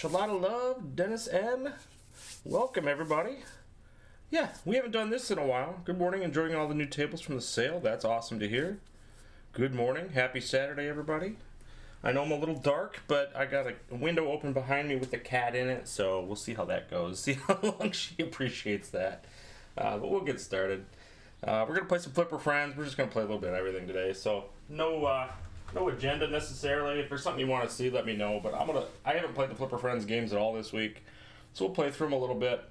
Chalada Love, Dennis M. Welcome, everybody. Yeah, we haven't done this in a while. Good morning, enjoying all the new tables from the sale. That's awesome to hear. Good morning, happy Saturday, everybody. I know I'm a little dark, but I got a window open behind me with the cat in it, so we'll see how that goes. See how long she appreciates that. But we'll get started. We're going to play some Flipper Friends. We're just going to play a little bit of everything today, so no agenda necessarily. If there's something you want to see, let me know. But I haven't played the Flipper Friends games at all this week, so we'll play through them a little bit,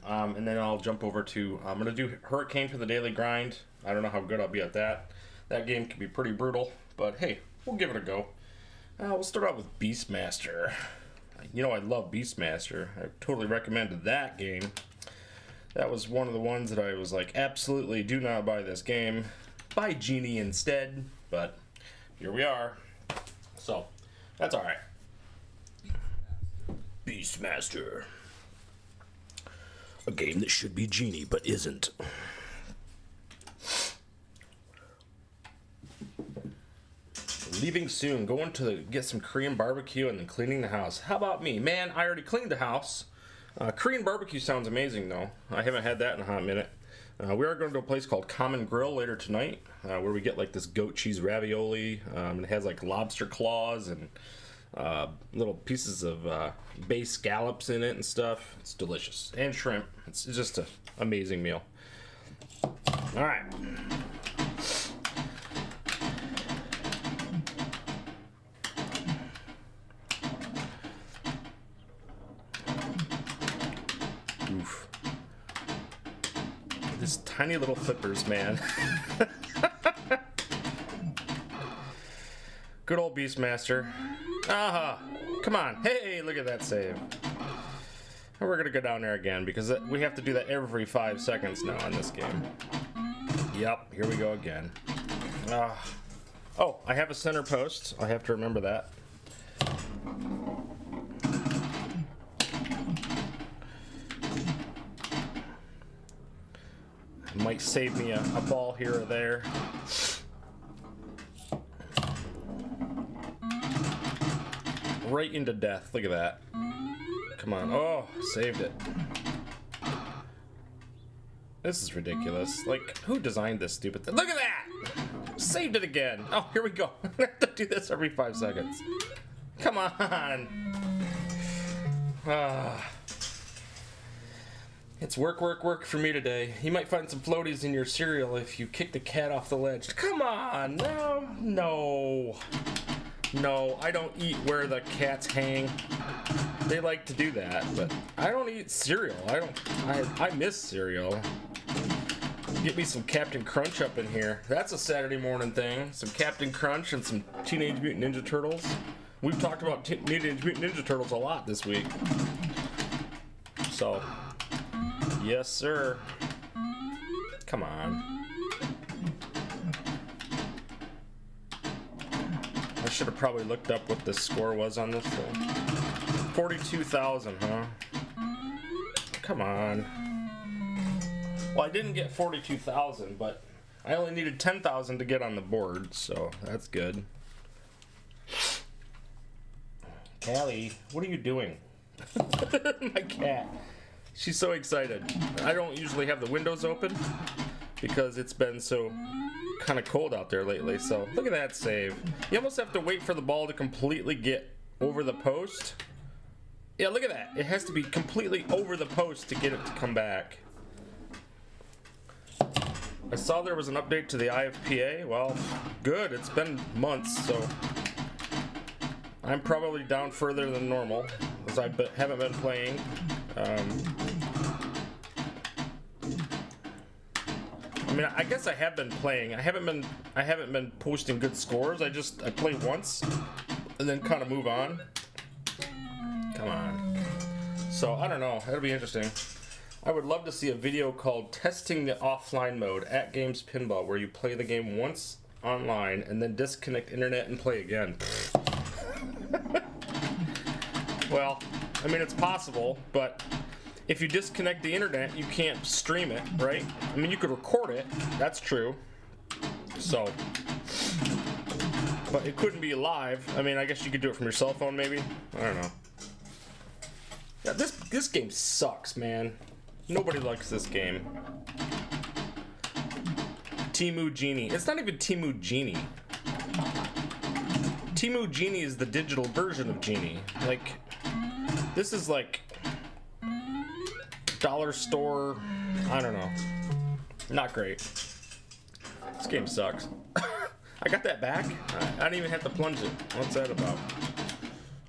and then I'll jump over to I'm going to do Hurricane for the daily grind. I don't know how good I'll be at that. That game can be pretty brutal, but hey, we'll give it a go. We'll start out with Beastmaster. You know I love Beastmaster. I totally recommended that game. That was one of the ones that I was like, absolutely do not buy this game. Buy Genie instead, but here we are. So, that's alright. Beastmaster. A game that should be Genie, but isn't. Leaving soon, going to get some Korean barbecue and then cleaning the house. How about me? Man, I already cleaned the house. Korean barbecue sounds amazing though. I haven't had that in a hot minute. We are going to a place called Common Grill later tonight, where we get like this goat cheese ravioli. And it has like lobster claws and little pieces of bay scallops in it and stuff. It's delicious. And shrimp. It's just an amazing meal. Alright. Oof. These tiny little flippers, man. Good old Beastmaster. Aha! Come on. Hey, look at that save. And we're gonna go down there again because we have to do that every 5 seconds now in this game. Yep, here we go again. Oh, I have a center post. I have to remember that. Might save me a ball here or there. Right into death. Look at that. Come on. Oh, saved it. This is ridiculous. Like, who designed this stupid thing? Look at that! Saved it again. Oh, here we go. I have to do this every 5 seconds. Come on. It's work, work, work for me today. You might find some floaties in your cereal if you kick the cat off the ledge. Come on, no, I don't eat where the cats hang. They like to do that, but I don't eat cereal. I miss cereal. Get me some Captain Crunch up in here. That's a Saturday morning thing. Some Captain Crunch and some Teenage Mutant Ninja Turtles. We've talked about Teenage Mutant Ninja Turtles a lot this week. So... yes, sir. Come on. I should have probably looked up what the score was on this thing. 42,000, huh? Come on. Well, I didn't get 42,000, but I only needed 10,000 to get on the board, so that's good. Callie, what are you doing? My cat. She's so excited. I don't usually have the windows open because it's been so kind of cold out there lately. So look at that save. You almost have to wait for the ball to completely get over the post. Yeah, look at that. It has to be completely over the post to get it to come back. I saw there was an update to the IFPA. Well, good. It's been months, so I'm probably down further than normal because I haven't been playing. I mean, I guess I have been playing. I haven't been posting good scores. I play once and then kind of move on. Come on. So I don't know. That'll be interesting. I would love to see a video called "Testing the Offline Mode" at Games Pinball, where you play the game once online and then disconnect internet and play again. Well, I mean, it's possible, but if you disconnect the internet, you can't stream it, right? I mean, you could record it. That's true. So, but it couldn't be live. I mean, I guess you could do it from your cell phone, maybe. I don't know. Yeah, this game sucks, man. Nobody likes this game. Temu Genie. It's not even Temu Genie. Temu Genie is the digital version of Genie. Like, this is like dollar store. I don't know. Not great. This game sucks. I got that back. I didn't even have to plunge it. What's that about?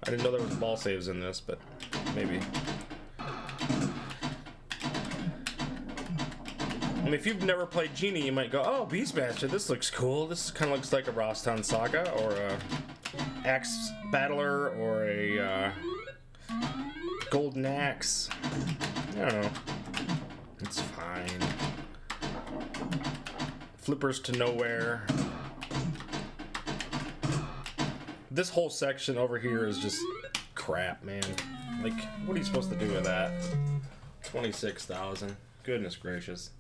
I didn't know there was ball saves in this, but maybe. I mean, if you've never played Genie, you might go, "Oh, Beastmaster, this looks cool. This kind of looks like a Roston Saga or a Axe Battler or a Golden Axe." I don't know. It's fine. Flippers to nowhere. This whole section over here is just crap, man. Like, what are you supposed to do with that? 26,000. Goodness gracious.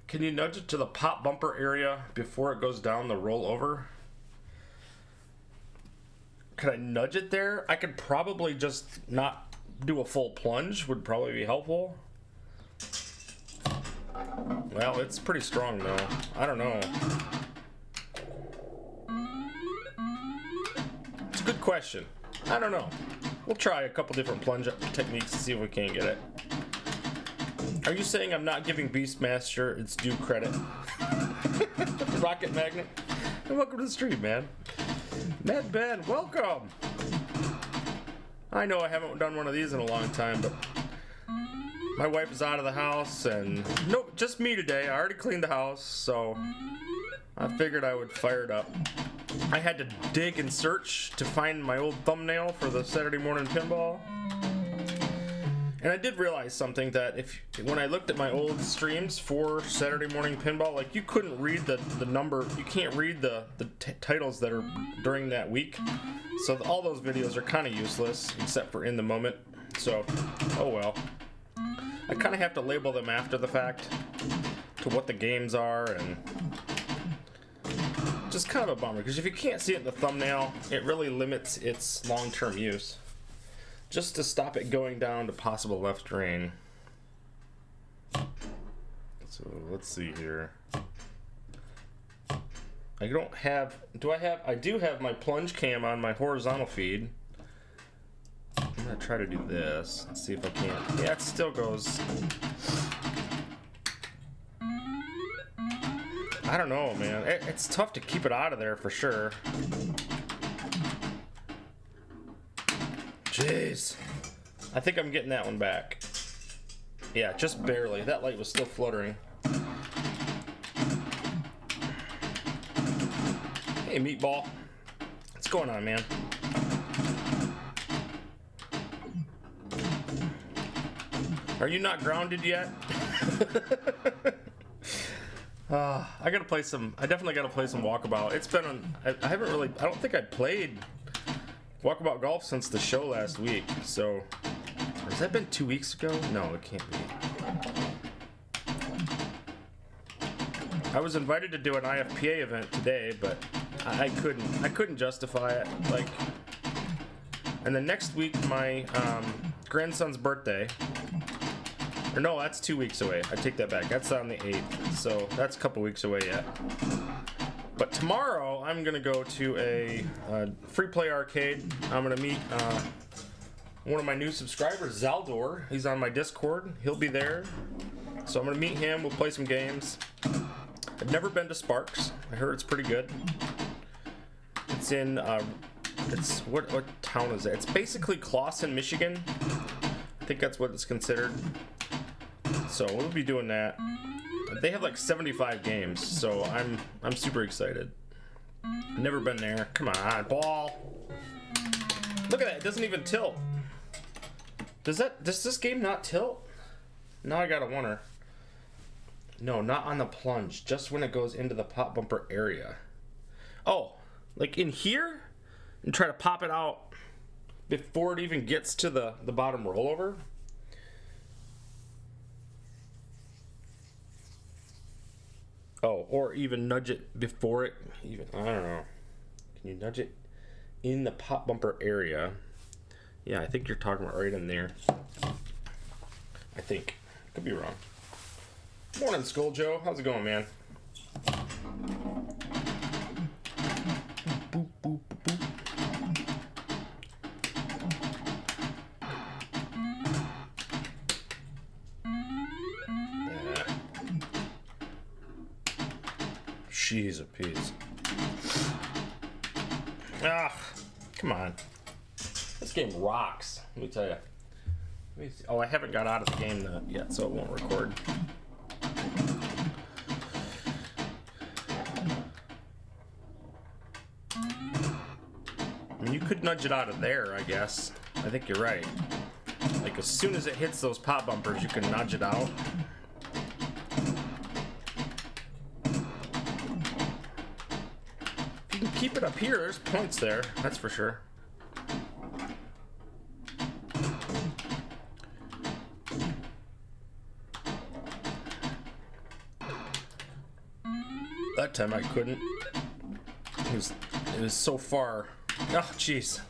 Can you nudge it to the pop bumper area before it goes down the rollover? Could I nudge it there? I could probably just not do a full plunge, would probably be helpful. Well, it's pretty strong though. I don't know. It's a good question. I don't know. We'll try a couple different plunge techniques to see if we can get it. Are you saying I'm not giving Beastmaster its due credit? Rocket Magnet. And welcome to the stream, man. Mad Ben, welcome. I know I haven't done one of these in a long time, but my wife is out of the house, and nope, just me today. I already cleaned the house, so I figured I would fire it up. I had to dig and search to find my old thumbnail for the Saturday morning pinball. And I did realize something, that when I looked at my old streams for Saturday morning pinball, like, you couldn't read the number, you can't read the titles that are during that week. So all those videos are kind of useless, except for in the moment. So, oh well. I kind of have to label them after the fact to what the games are, and just kind of a bummer, because if you can't see it in the thumbnail, it really limits its long-term use. Just to stop it going down to possible left drain. So let's see here. I don't have, I do have my plunge cam on my horizontal feed. I'm gonna try to do this. Let's see if I can. Yeah, it still goes. I don't know, man. It's tough to keep it out of there for sure. Jeez. I think I'm getting that one back. Yeah, just barely. That light was still fluttering. Hey, Meatball. What's going on, man? Are you not grounded yet? I gotta play some. I definitely gotta play some Walkabout. It's been on. I haven't really. I don't think I played Walkabout Golf since the show last week. So, has that been 2 weeks ago? No, it can't be. I was invited to do an IFPA event today, but I couldn't justify it. Like, and then next week my grandson's birthday. Or no, that's 2 weeks away. I take that back. That's on the 8th, so that's a couple weeks away yet. But tomorrow I'm gonna go to a free play arcade. I'm gonna meet one of my new subscribers, Zaldor. He's on my Discord. He'll be there, so I'm gonna meet him. We'll play some games. I've never been to Sparks. I heard it's pretty good. It's in it's what town is it? It's basically Clawson, Michigan. I think that's what it's considered. So we'll be doing that. They have like 75 games, so I'm super excited. Never been there. Come on, ball. Look at that. It doesn't even tilt. Does this game not tilt? Now I got a wonder. No, not on the plunge. Just when it goes into the pop bumper area. Oh, like in here? And try to pop it out before it even gets to the bottom rollover? Oh, or even nudge it before it even, I don't know. Can you nudge it in the pop bumper area Yeah, I think you're talking about right in there. I think. Could be wrong. Morning, Skull Joe. How's it going, man? Boop, boop, boop. Jeez, a piece. Ah, come on. This game rocks. Let me tell you. Oh, I haven't got out of the game yet, so it won't record. I mean, you could nudge it out of there, I guess. I think you're right. Like, as soon as it hits those pop bumpers, you can nudge it out. If you can keep it up here, there's points there, that's for sure. That time I couldn't. It was so far. Oh, jeez.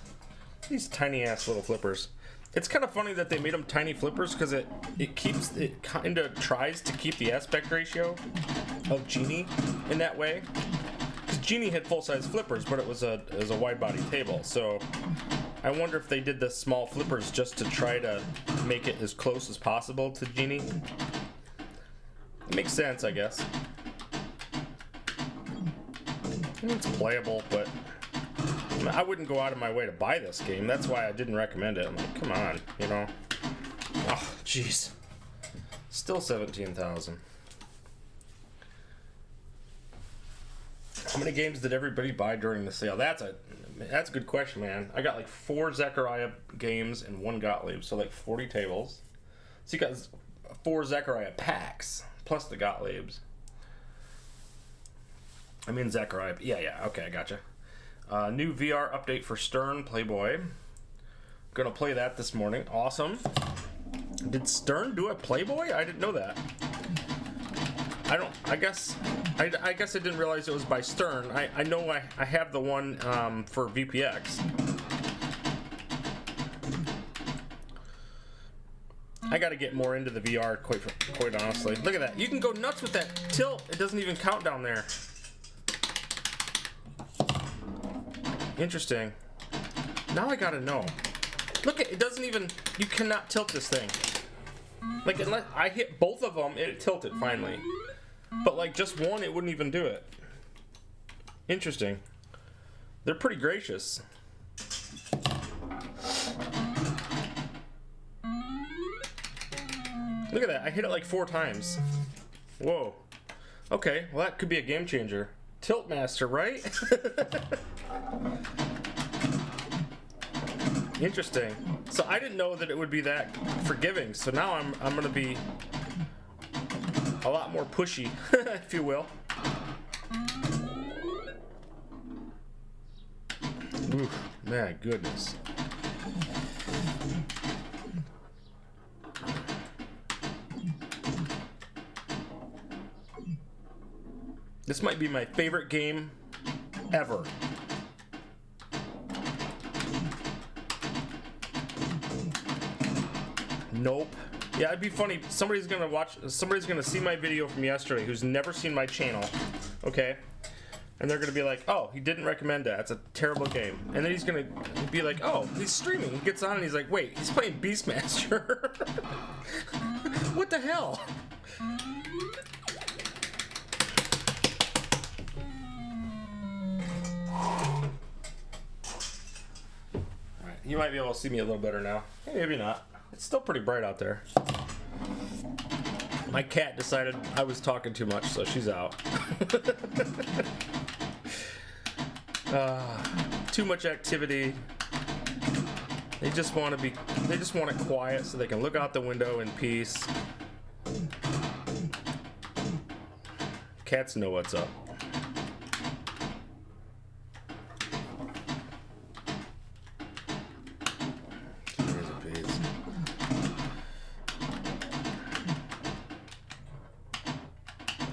These tiny ass little flippers. It's kind of funny that they made them tiny flippers because it kind of tries to keep the aspect ratio of Genie in that way. Because Genie had full size flippers, but it was a wide body table. So I wonder if they did the small flippers just to try to make it as close as possible to Genie. It makes sense, I guess. It's playable, but I wouldn't go out of my way to buy this game. That's why I didn't recommend it. I'm like, come on, you know. Oh, jeez. Still 17,000. How many games did everybody buy during the sale? That's a good question, man. I got like 4 Zechariah games and 1 Gottlieb, so like 40 tables. So you got 4 Zechariah packs plus the Gottliebs. I mean Zechariah. Yeah, okay, I gotcha. New VR update for Stern Playboy. Gonna play that this morning. Awesome. Did Stern do a Playboy? I didn't know that. I guess I didn't realize it was by Stern. I know I have the one for VPX. I gotta get more into the VR, quite honestly. Look at that. You can go nuts with that tilt. It doesn't even count down there. Interesting. Now I gotta know. Look, it doesn't even, you cannot tilt this thing. Like, unless I hit both of them, it tilted finally. But like just one, it wouldn't even do it. Interesting. They're pretty gracious. Look at that, I hit it like 4 times. Whoa. Okay, well that could be a game changer. Tilt master, right? Interesting. So I didn't know that it would be that forgiving. So now I'm gonna be a lot more pushy, if you will. Oof, my goodness. This might be my favorite game ever. Nope. Yeah, it'd be funny. Somebody's gonna see my video from yesterday who's never seen my channel, okay? And they're gonna be like, oh, he didn't recommend that. It's a terrible game. And then he's gonna be like, oh, he's streaming. He gets on and he's like, wait, he's playing Beastmaster. What the hell? You might be able to see me a little better now. Maybe not. It's still pretty bright out there. My cat decided I was talking too much, so she's out. Too much activity. They just want it quiet so they can look out the window in peace. Cats know what's up.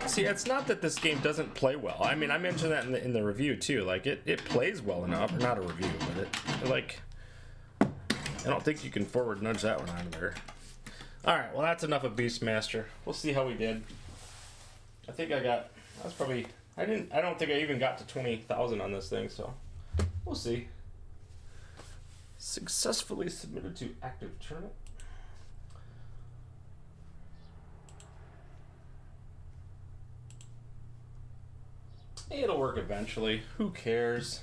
See, it's not that this game doesn't play well. I mean, I mentioned that in the review too. Like, it plays well enough. Not a review, but it like I don't think you can forward nudge that one out of there. Alright, well that's enough of Beastmaster. We'll see how we did. I think I got, that's probably, I don't think I even got to 20,000 on this thing, so we'll see. Successfully submitted to active tournament. It'll work eventually. Who cares?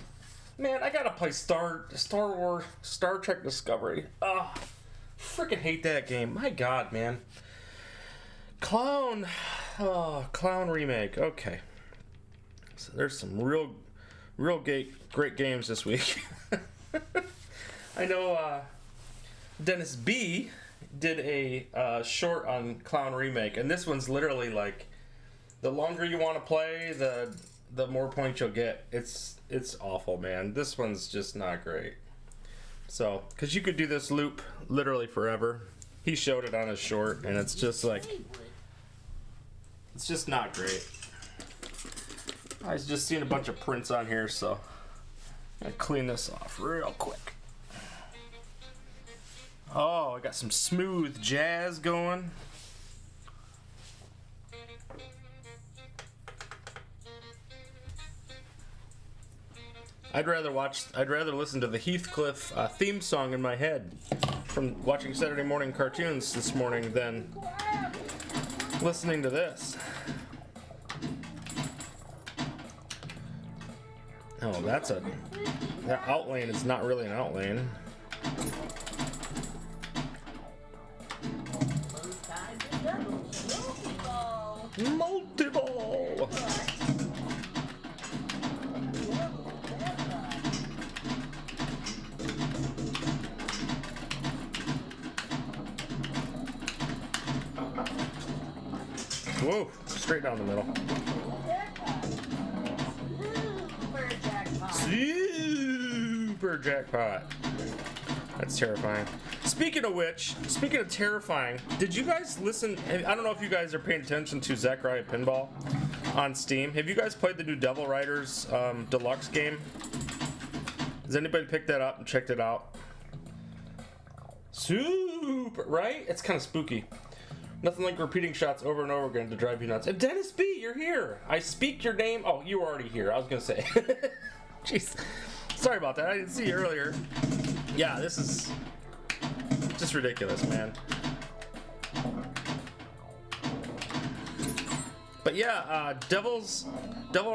Man, I gotta play Star Trek Discovery. Ah, freaking hate that game. My God, man. Clown remake. Okay. So there's some real great games this week. I know Dennis B did a short on Clown remake, and this one's literally like the longer you want to play, the more points you'll get. It's awful, man. This one's just not great. So, because you could do this loop literally forever. He showed it on his short, and it's just like, it's just not great. I was just seeing a bunch of prints on here, so I'm gonna clean this off real quick. Oh, I got some smooth jazz going. I'd rather listen to the Heathcliff theme song in my head from watching Saturday morning cartoons this morning than listening to this. Oh, that outlane is not really an outlane. Multi-ball! Whoa, straight down the middle. Super jackpot. That's terrifying. Speaking of terrifying, did you guys listen? I don't know if you guys are paying attention to Zachariah Pinball on Steam. Have you guys played the new Devil Riders Deluxe game? Has anybody picked that up and checked it out? Super, right? It's kind of spooky. Nothing like repeating shots over and over again to drive you nuts. And Dennis B, you're here. I speak your name. Oh, you were already here. I was going to say. Jeez. Sorry about that. I didn't see you earlier. Yeah, this is just ridiculous, man. But yeah, Devil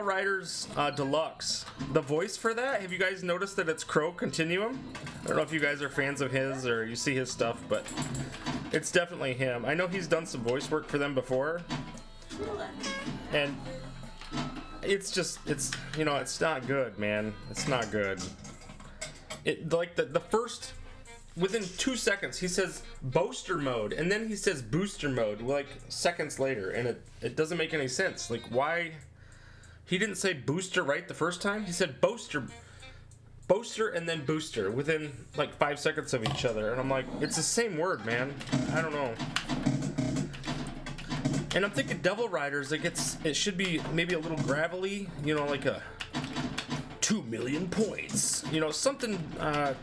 Riders Deluxe. The voice for that, have you guys noticed that it's Crow Continuum? I don't know if you guys are fans of his or you see his stuff, but it's definitely him. I know he's done some voice work for them before. And it's not good, man. It's not good. It, like the first, within 2 seconds, he says boaster mode, and then he says booster mode, like seconds later, and it doesn't make any sense. Like, why? He didn't say booster right the first time. He said boaster, and then booster within like 5 seconds of each other, and I'm like, it's the same word, man. I don't know. And I'm thinking Devil Riders, like it should be maybe a little gravelly, you know, like a 2 million points, you know, something.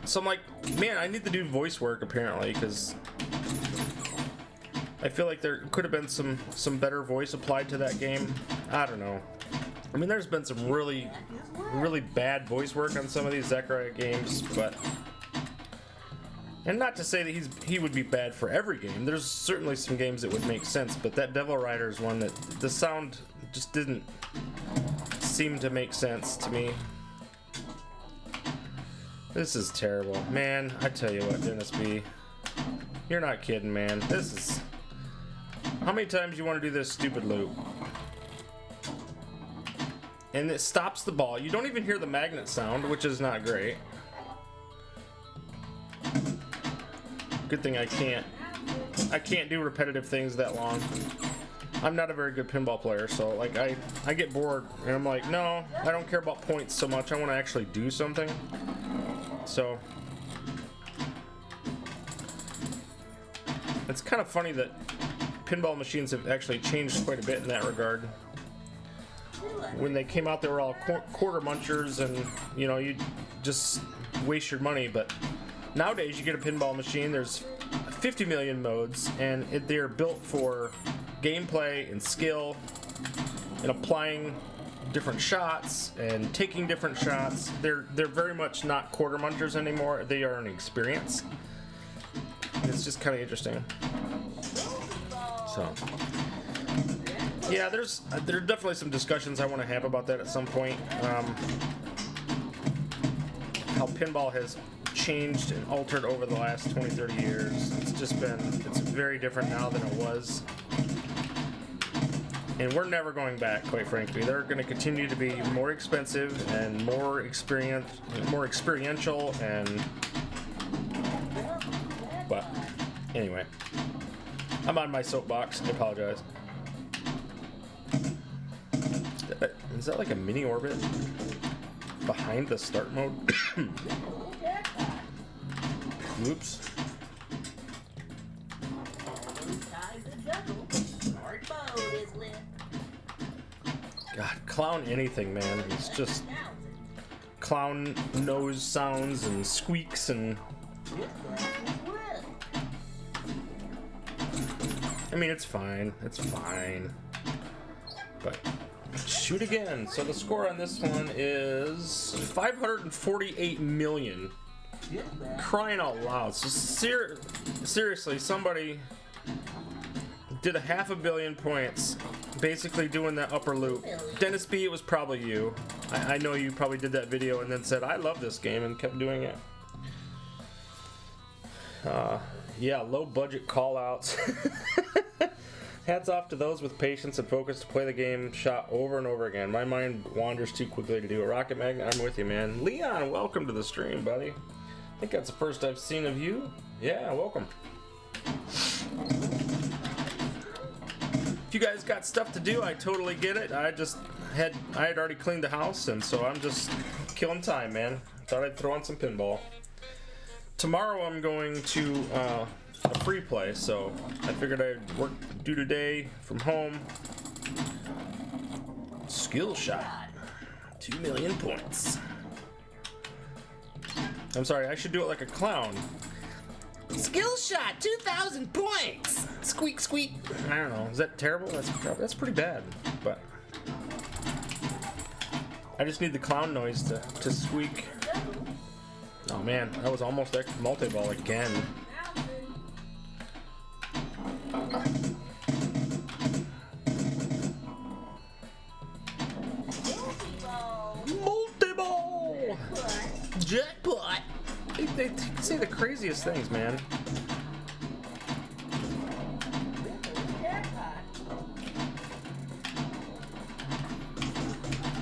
So I'm like, man, I need to do voice work apparently, because I feel like there could have been some better voice applied to that game. I don't know. I mean, there's been some really bad voice work on some of these Zachariah games, but, and not to say that he would be bad for every game. There's certainly some games that would make sense, but that Devil Riders one, that the sound just didn't seem to make sense to me. This is terrible, man. I tell you what, Dennis B, you're not kidding, man. This is, how many times you want to do this stupid loop? And it stops the ball. You don't even hear the magnet sound, which is not great. Good thing I can't do repetitive things that long. I'm not a very good pinball player, so like I get bored and I'm like, no, I don't care about points so much. I want to actually do something. So it's kind of funny that pinball machines have actually changed quite a bit in that regard. When they came out, they were all quarter munchers, and you know, you just waste your money. But Nowadays, you get a pinball machine, there's 50 million modes, and they're built for gameplay and skill and applying different shots and taking different shots. They're very much not quarter munchers anymore. They are an experience. And it's just kind of interesting. So, yeah, there are definitely some discussions I want to have about that at some point. How pinball has changed and altered over the last 20-30 years. It's very different now than it was. And we're never going back, quite frankly. They're going to continue to be more expensive and more experiential, and but anyway, I'm on my soapbox. I apologize. Is that like a mini orbit behind the start mode? Oops. God, clown anything, man. It's just clown nose sounds and squeaks and... I mean, it's fine. It's fine. But shoot again. So the score on this one is 548 million. Crying out loud. So seriously, somebody did a 500 million points basically doing that upper loop. Dennis B, it was probably you. I know you probably did that video and then said, I love this game, and kept doing it. Yeah, low budget call outs. Hats off to those with patience and focus to play the game shot over and over again. My mind wanders too quickly to do it. Rocket Magnet, I'm with you, man. Leon, welcome to the stream, buddy. I think that's the first I've seen of you. Yeah, welcome. If you guys got stuff to do, I totally get it. I had already cleaned the house, and so I'm just killing time, man. Thought I'd throw on some pinball. Tomorrow I'm going to a free play, so I figured I'd do today from home. Skill shot, 2 million points. I'm sorry, I should do it like a clown. Skill shot, 2,000 points. Squeak, squeak. I don't know. Is that terrible? That's pretty bad. But I just need the clown noise to squeak. Oh man, that was almost that multi-ball again. Multi-ball! Jackpot! They say the craziest things, man.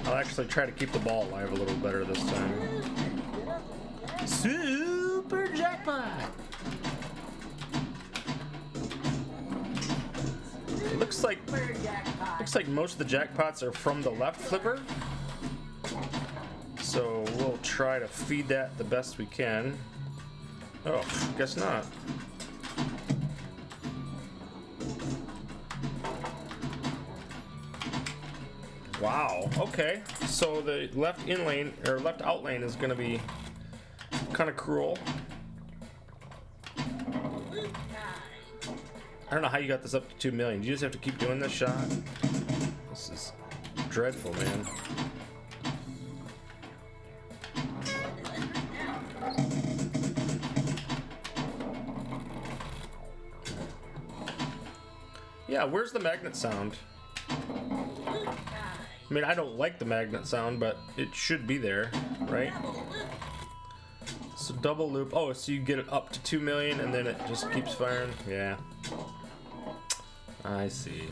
I'll actually try to keep the ball alive a little better this time. Super jackpot! It looks like most of the jackpots are from the left flipper. So we'll try to feed that the best we can. Oh, guess not. Wow, okay. So the left in lane, or left out lane, is gonna be kind of cruel. I don't know how you got this up to 2 million. You just have to keep doing this shot. This is dreadful, man. Yeah, where's the magnet sound? I mean, I don't like the magnet sound, but it should be there, right? So double loop. Oh, so you get it up to 2 million and then it just keeps firing? Yeah. I see.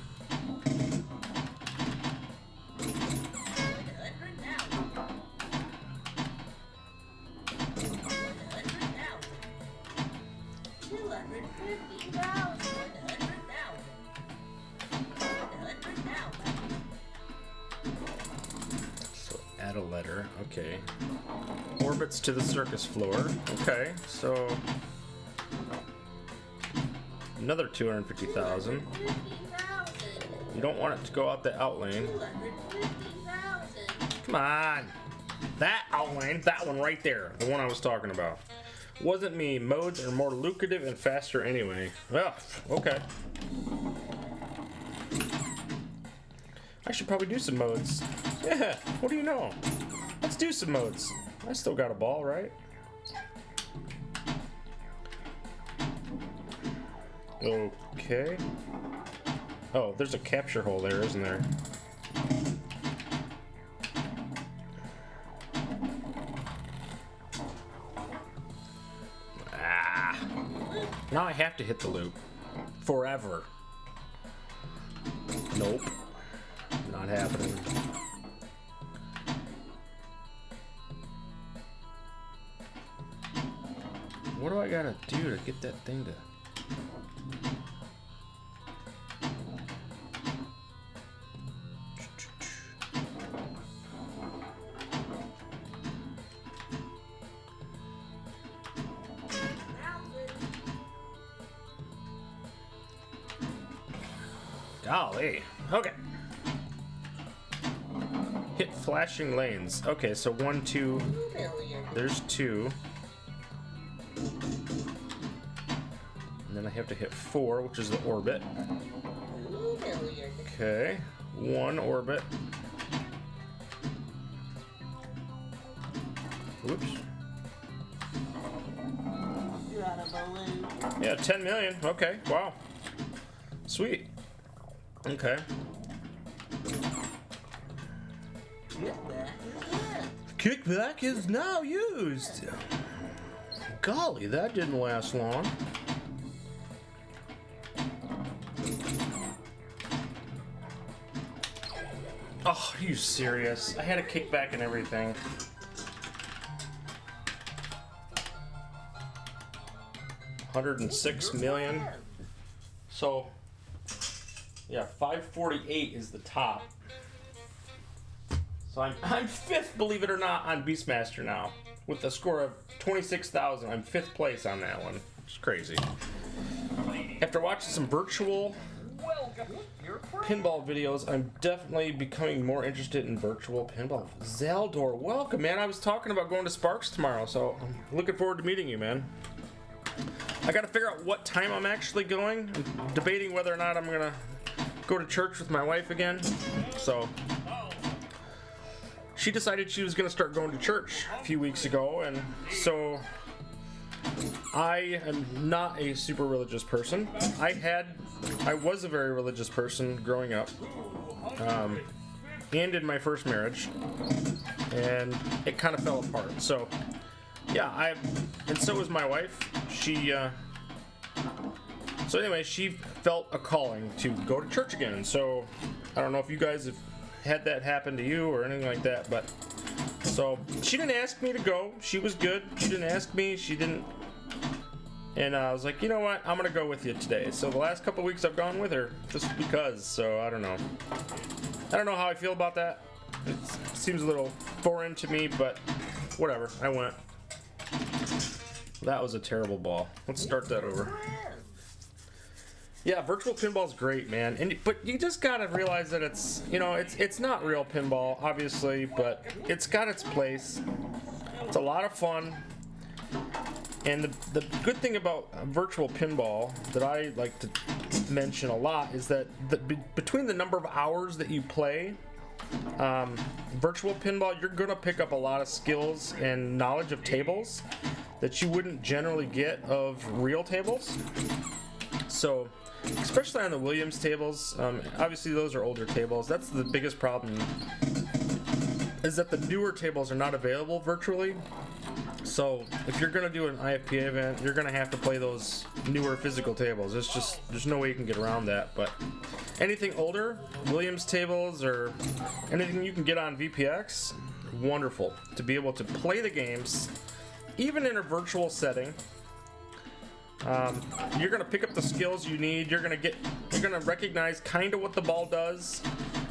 Add a letter. Okay. Orbits to the circus floor. Okay, so another 250,000. You don't want it to go out the out lane. Come on. That out lane, that one right there, the one I was talking about. Wasn't me. Modes are more lucrative and faster anyway. Well, okay. I should probably do some modes. Yeah, what do you know? Let's do some modes. I still got a ball, right? Okay. Oh, there's a capture hole there, isn't there? Ah. Now I have to hit the loop. Forever. Nope. Not happening. What do I gotta do to get that thing to... Golly. Okay. Hit flashing lanes. Okay, so 1, 2. There's 2. And then I have to hit 4, which is the orbit. Okay. 1 orbit. Whoops. Yeah, 10 million. Okay, wow. Sweet. Okay. Kickback is now used. Golly, that didn't last long. Oh, are you serious? I had a kickback and everything. $106 million. So, yeah, 548 is the top. So I'm fifth, believe it or not, on Beastmaster now, with a score of 26,000. I'm fifth place on that one. It's crazy. After watching some virtual pinball videos, I'm definitely becoming more interested in virtual pinball. Zaldor, welcome, man. I was talking about going to Sparks tomorrow, so I'm looking forward to meeting you, man. I gotta figure out what time I'm actually going. I'm debating whether or not I'm gonna go to church with my wife again. So she decided she was gonna start going to church a few weeks ago, and so I am not a super religious person. I was a very religious person growing up, and in my first marriage, and it kind of fell apart. So yeah, and so was my wife. So anyway, she felt a calling to go to church again. So I don't know if you guys have had that happen to you or anything like that, but so she didn't ask me to go. She was good. She didn't ask me. She didn't. And I was like, you know what? I'm gonna go with you today. So the last couple weeks I've gone with her just because. So I don't know. I don't know how I feel about that. It seems a little foreign to me, but whatever. I went. That was a terrible ball. Let's start that over. Yeah, virtual pinball's great, man. But you just gotta realize that it's not real pinball, obviously, but it's got its place. It's a lot of fun. And the good thing about virtual pinball that I like to mention a lot is that between the number of hours that you play virtual pinball, you're gonna pick up a lot of skills and knowledge of tables that you wouldn't generally get of real tables. So, especially on the Williams tables, obviously those are older tables. That's the biggest problem, is that the newer tables are not available virtually. So if you're gonna do an IFPA event, you're gonna have to play those newer physical tables. There's no way you can get around that. But anything older, Williams tables or anything you can get on VPX, wonderful to be able to play the games, even in a virtual setting. You're gonna pick up the skills you need. You're gonna recognize kind of what the ball does,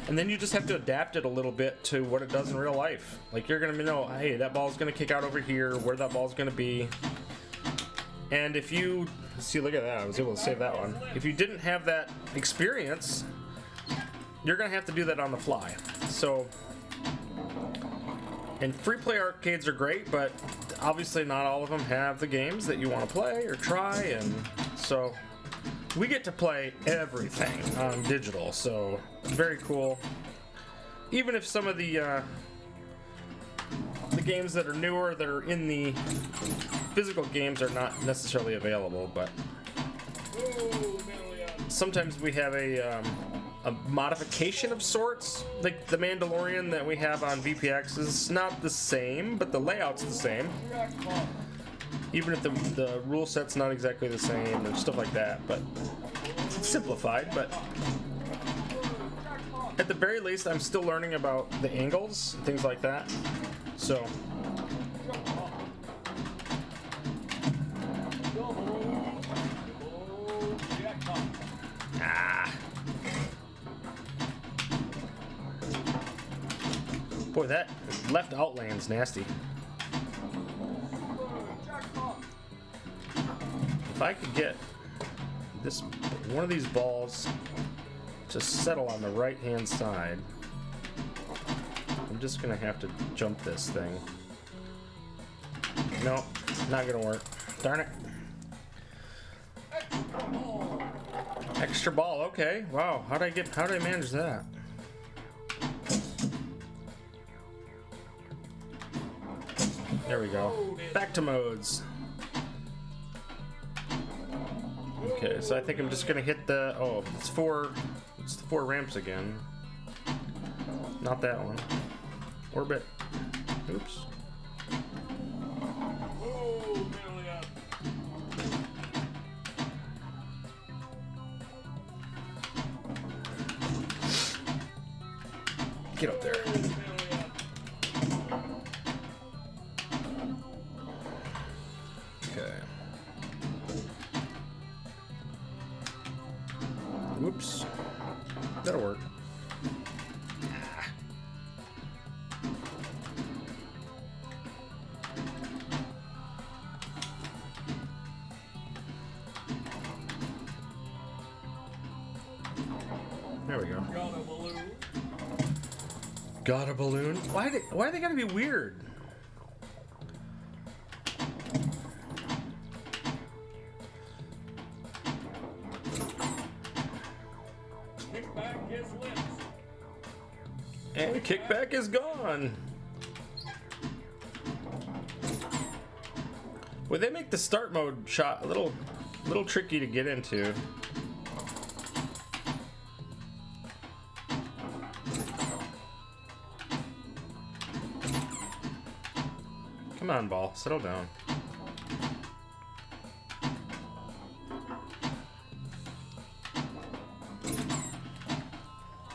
and then you just have to adapt it a little bit to what it does in real life. Like you're gonna know, hey, that ball's gonna kick out over here, where that ball's gonna be. And if you see, look at that, I was able to save that one. If you didn't have that experience, you're gonna have to do that on the fly. So, And free play arcades are great, but obviously not all of them have the games that you want to play or try, and so we get to play everything on digital, so it's very cool. Even if some of the games that are newer, that are in the physical games, are not necessarily available, but sometimes we have a modification of sorts. Like the Mandalorian that we have on VPX is not the same, but the layout's the same. Even if the rule set's not exactly the same and stuff like that, but it's simplified. But at the very least, I'm still learning about the angles and things like that. So. Boy, that left outland's nasty. If I could get this one of these balls to settle on the right-hand side, I'm just gonna have to jump this thing. No, not gonna work. Darn it. Extra ball, okay. Wow, how did I manage that? There we go. Back to modes. Okay, so I think I'm just gonna hit the it's the four ramps again. Not that one. Orbit. Oops. Get up there. Okay. Whoops. That'll work. There we go. Got a balloon? Why are they gotta be weird? Kickback his lips. And kickback is gone. Well, they make the start mode shot a little tricky to get into. Come on, ball, settle down.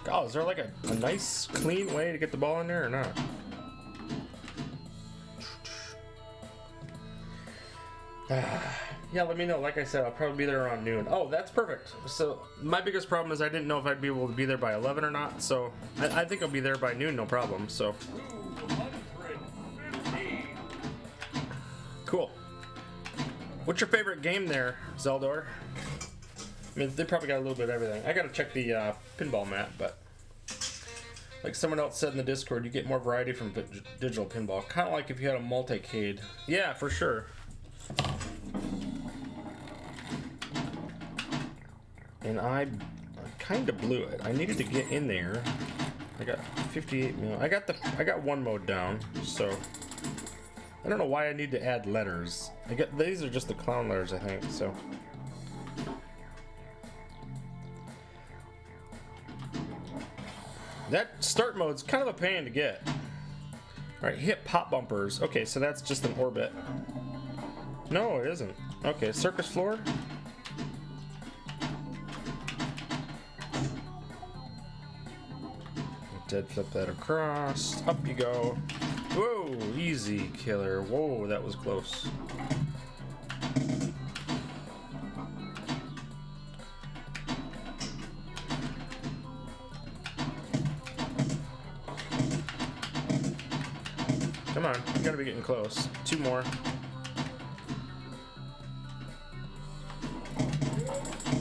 Oh, is there like a nice, clean way to get the ball in there or not? Yeah, let me know. Like I said, I'll probably be there around noon. Oh, that's perfect. So my biggest problem is I didn't know if I'd be able to be there by 11 or not. So I think I'll be there by noon, no problem. So. Cool. What's your favorite game there, Zeldor? I mean, they probably got a little bit of everything. I gotta check the pinball map, but like someone else said in the Discord, you get more variety from digital pinball. Kind of like if you had a multicade. Yeah, for sure. And I kind of blew it. I needed to get in there. I got 58 mil. I got one mode down, so. I don't know why I need to add letters. These are just the clown letters, I think, so. That start mode's kind of a pain to get. Alright, hit pop bumpers. Okay, so that's just an orbit. No, it isn't. Okay, circus floor. Dead flip that across. Up you go. Whoa, easy killer. Whoa, that was close. Come on, you gotta be getting close. Two more.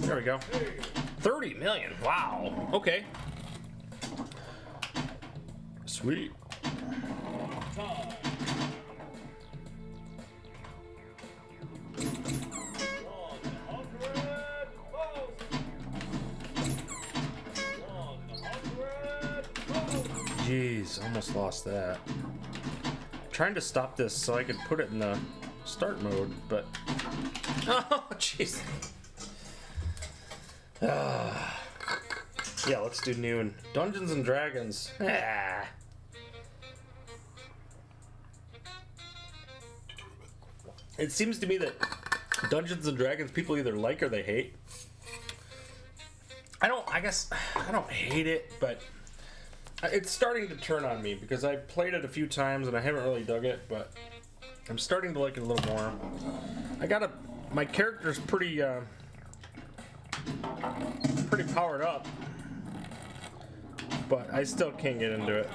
There we go. 30 million. Wow. Okay. Sweet. time. 100,000. Jeez, almost lost that. Trying to stop this so I could put it in the start mode, but oh jeez. Yeah, let's do noon. Dungeons and Dragons. Ah. It seems to me that Dungeons and Dragons people either like or they hate. I guess I don't hate it, but it's starting to turn on me because I played it a few times and I haven't really dug it, but I'm starting to like it a little more. My character's pretty powered up, but I still can't get into it.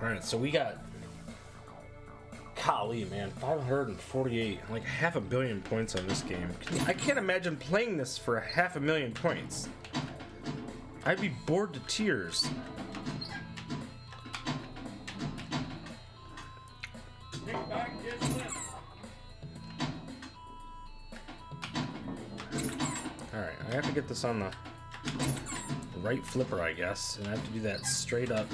Alright, so we got, golly man, 548, like 500 million points on this game. I can't imagine playing this for 500,000 points. I'd be bored to tears. Kickback is lit. Alright, I have to get this on the right flipper, I guess, and I have to do that straight up.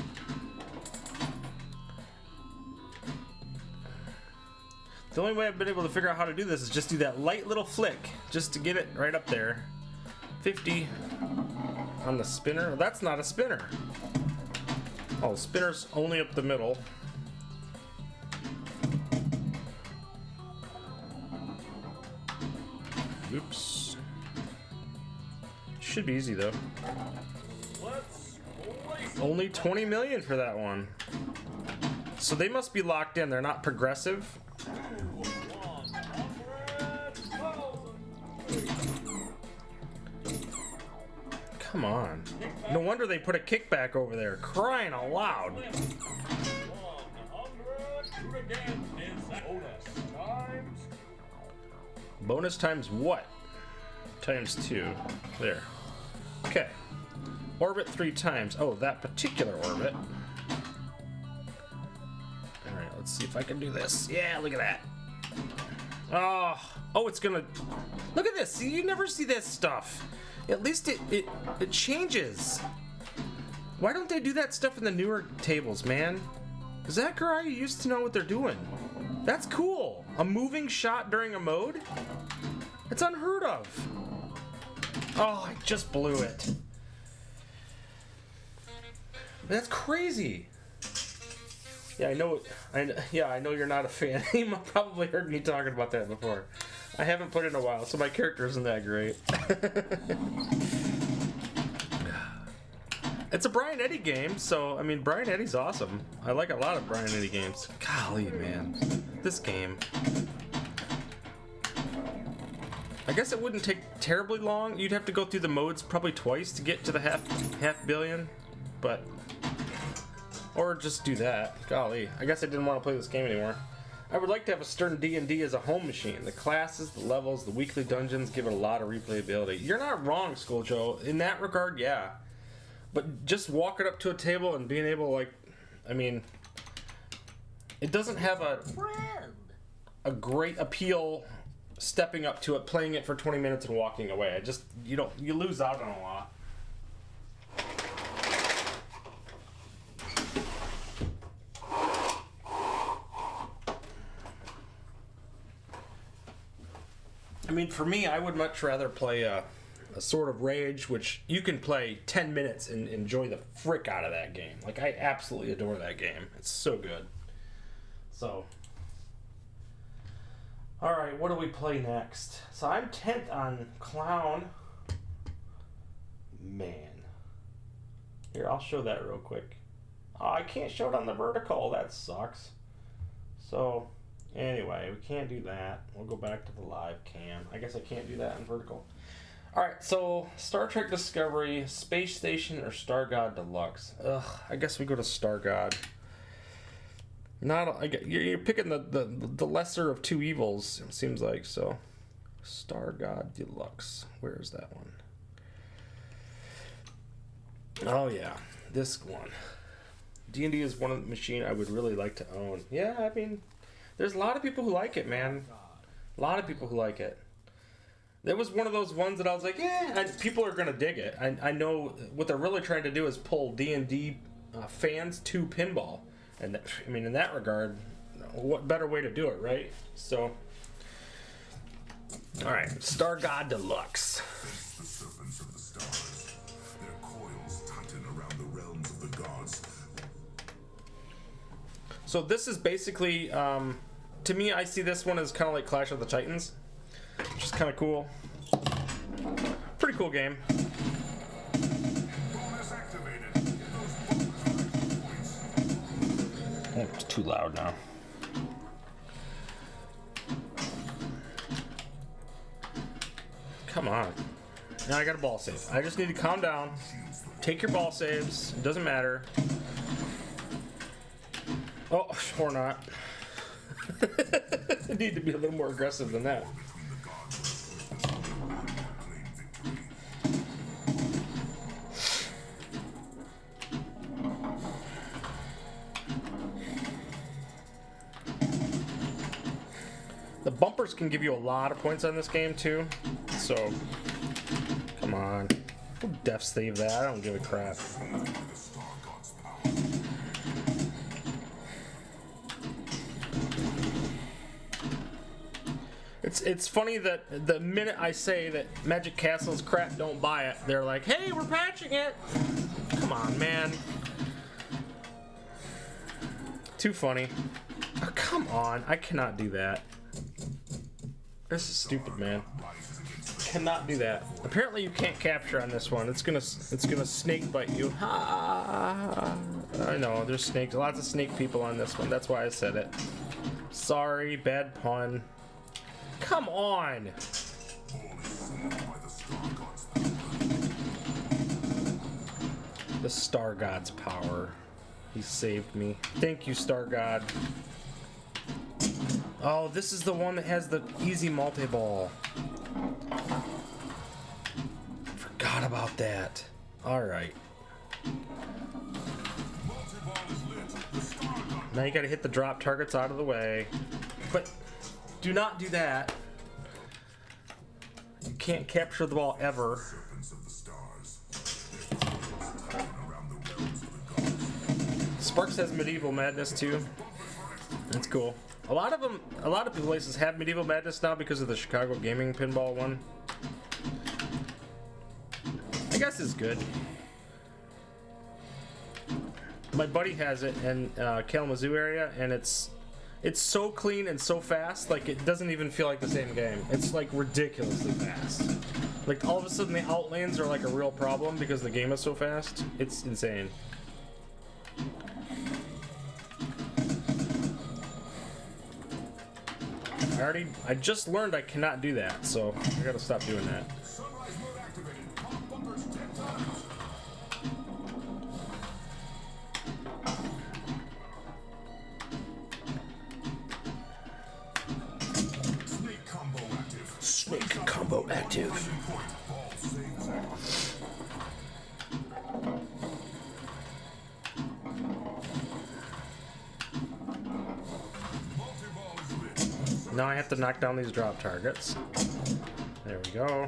The only way I've been able to figure out how to do this is just do that light little flick, just to get it right up there. 50 on the spinner. That's not a spinner. Oh, spinner's only up the middle. Oops. Should be easy though. Let's place Only 20 million for that one. So they must be locked in. They're not progressive. 100,000. Come on. No wonder they put a kickback over there. Crying out loud. 100 again is bonus times. Bonus times what? Times 2. There. Okay. Orbit 3 times. Oh, that particular orbit. Alright, let's see if I can do this. Yeah, look at that. Oh, it's gonna... Look at this. See, you never see that stuff. At least it changes. Why don't they do that stuff in the newer tables, man? Zachariah used to know what they're doing. That's cool. A moving shot during a mode? It's unheard of. Oh, I just blew it. That's crazy. Yeah, I know. I know you're not a fan. You probably heard me talking about that before. I haven't played in a while, so my character isn't that great. It's a Brian Eddy game, so I mean Brian Eddy's awesome. I like a lot of Brian Eddy games. Golly, man, this game. I guess it wouldn't take terribly long. You'd have to go through the modes probably twice to get to the half billion, but or just do that. Golly, I guess I didn't want to play this game anymore. I would like to have a Stern D&D as a home machine. The classes, the levels, the weekly dungeons give it a lot of replayability. You're not wrong, School Joe. In that regard, yeah. But just walking up to a table and being able, like, I mean, it doesn't have a great appeal stepping up to it, playing it for 20 minutes and walking away. You lose out on a lot. I mean, for me, I would much rather play a Sword of Rage, which you can play 10 minutes and enjoy the frick out of that game. Like, I absolutely adore that game. It's so good. So, alright, what do we play next? So I'm 10th on Clown. Man. Here, I'll show that real quick. Oh, I can't show it on the vertical. That sucks. So, anyway, we can't do that. We'll go back to the live cam. I guess I can't do that in vertical. Alright, so Star Trek Discovery, Space Station, or Star God Deluxe? Ugh, I guess we go to Star God. You're picking the lesser of two evils, it seems like, so. Star God Deluxe. Where is that one? Oh, yeah. this one. D&D is one of the machine I would really like to own. Yeah, I mean, there's a lot of people who like it, man. A lot of people who like it. It was one of those ones that I was like, yeah, people are going to dig it. I know what they're really trying to do is pull D&D fans to pinball. And I mean, in that regard, what better way to do it, right? So, all right, Star God Deluxe. The serpents of the stars, their coils tighten around the realms of the gods. So this is basically, to me, I see this one as kind of like Clash of the Titans, which is kind of cool. Pretty cool game. Bonus activated. Those bonus points. Oh, it's too loud now. Come on. Now I got a ball save. I just need to calm down. Take your ball saves. It doesn't matter. Oh, or not. I need to be a little more aggressive than that. The bumpers can give you a lot of points on this game too, so come on. We'll def save that. I don't give a crap. It's funny that the minute I say that Magic Castle's crap, don't buy it, they're like, hey, we're patching it. Come on, man. Too funny. Oh, come on, I cannot do that. This is stupid, man. Cannot do that. Apparently you can't capture on this one. It's gonna snake bite you. Ha! I know, there's snakes. Lots of snake people on this one. That's why I said it. Sorry, bad pun. Come on! The Star God's power. He saved me. Thank you, Star God. Oh, this is the one that has the easy multi-ball. Forgot about that. Alright. Now you gotta hit the drop targets out of the way. But do not do that. You can't capture the ball ever. Sparks has Medieval Madness too. That's cool. A lot of places have Medieval Madness now because of the Chicago Gaming Pinball one. I guess it's good. My buddy has it in Kalamazoo area, and it's so clean and so fast, like it doesn't even feel like the same game. It's like ridiculously fast. Like all of a sudden the outlanes are like a real problem because the game is so fast. It's insane. I just learned I cannot do that, so I gotta stop doing that. Sunrise mode activated. Pop bumpers 10 times. Snake combo active. Snake combo active. Point. Ball saves active. Multi-ball is lit. Now I have to knock down these drop targets. There we go.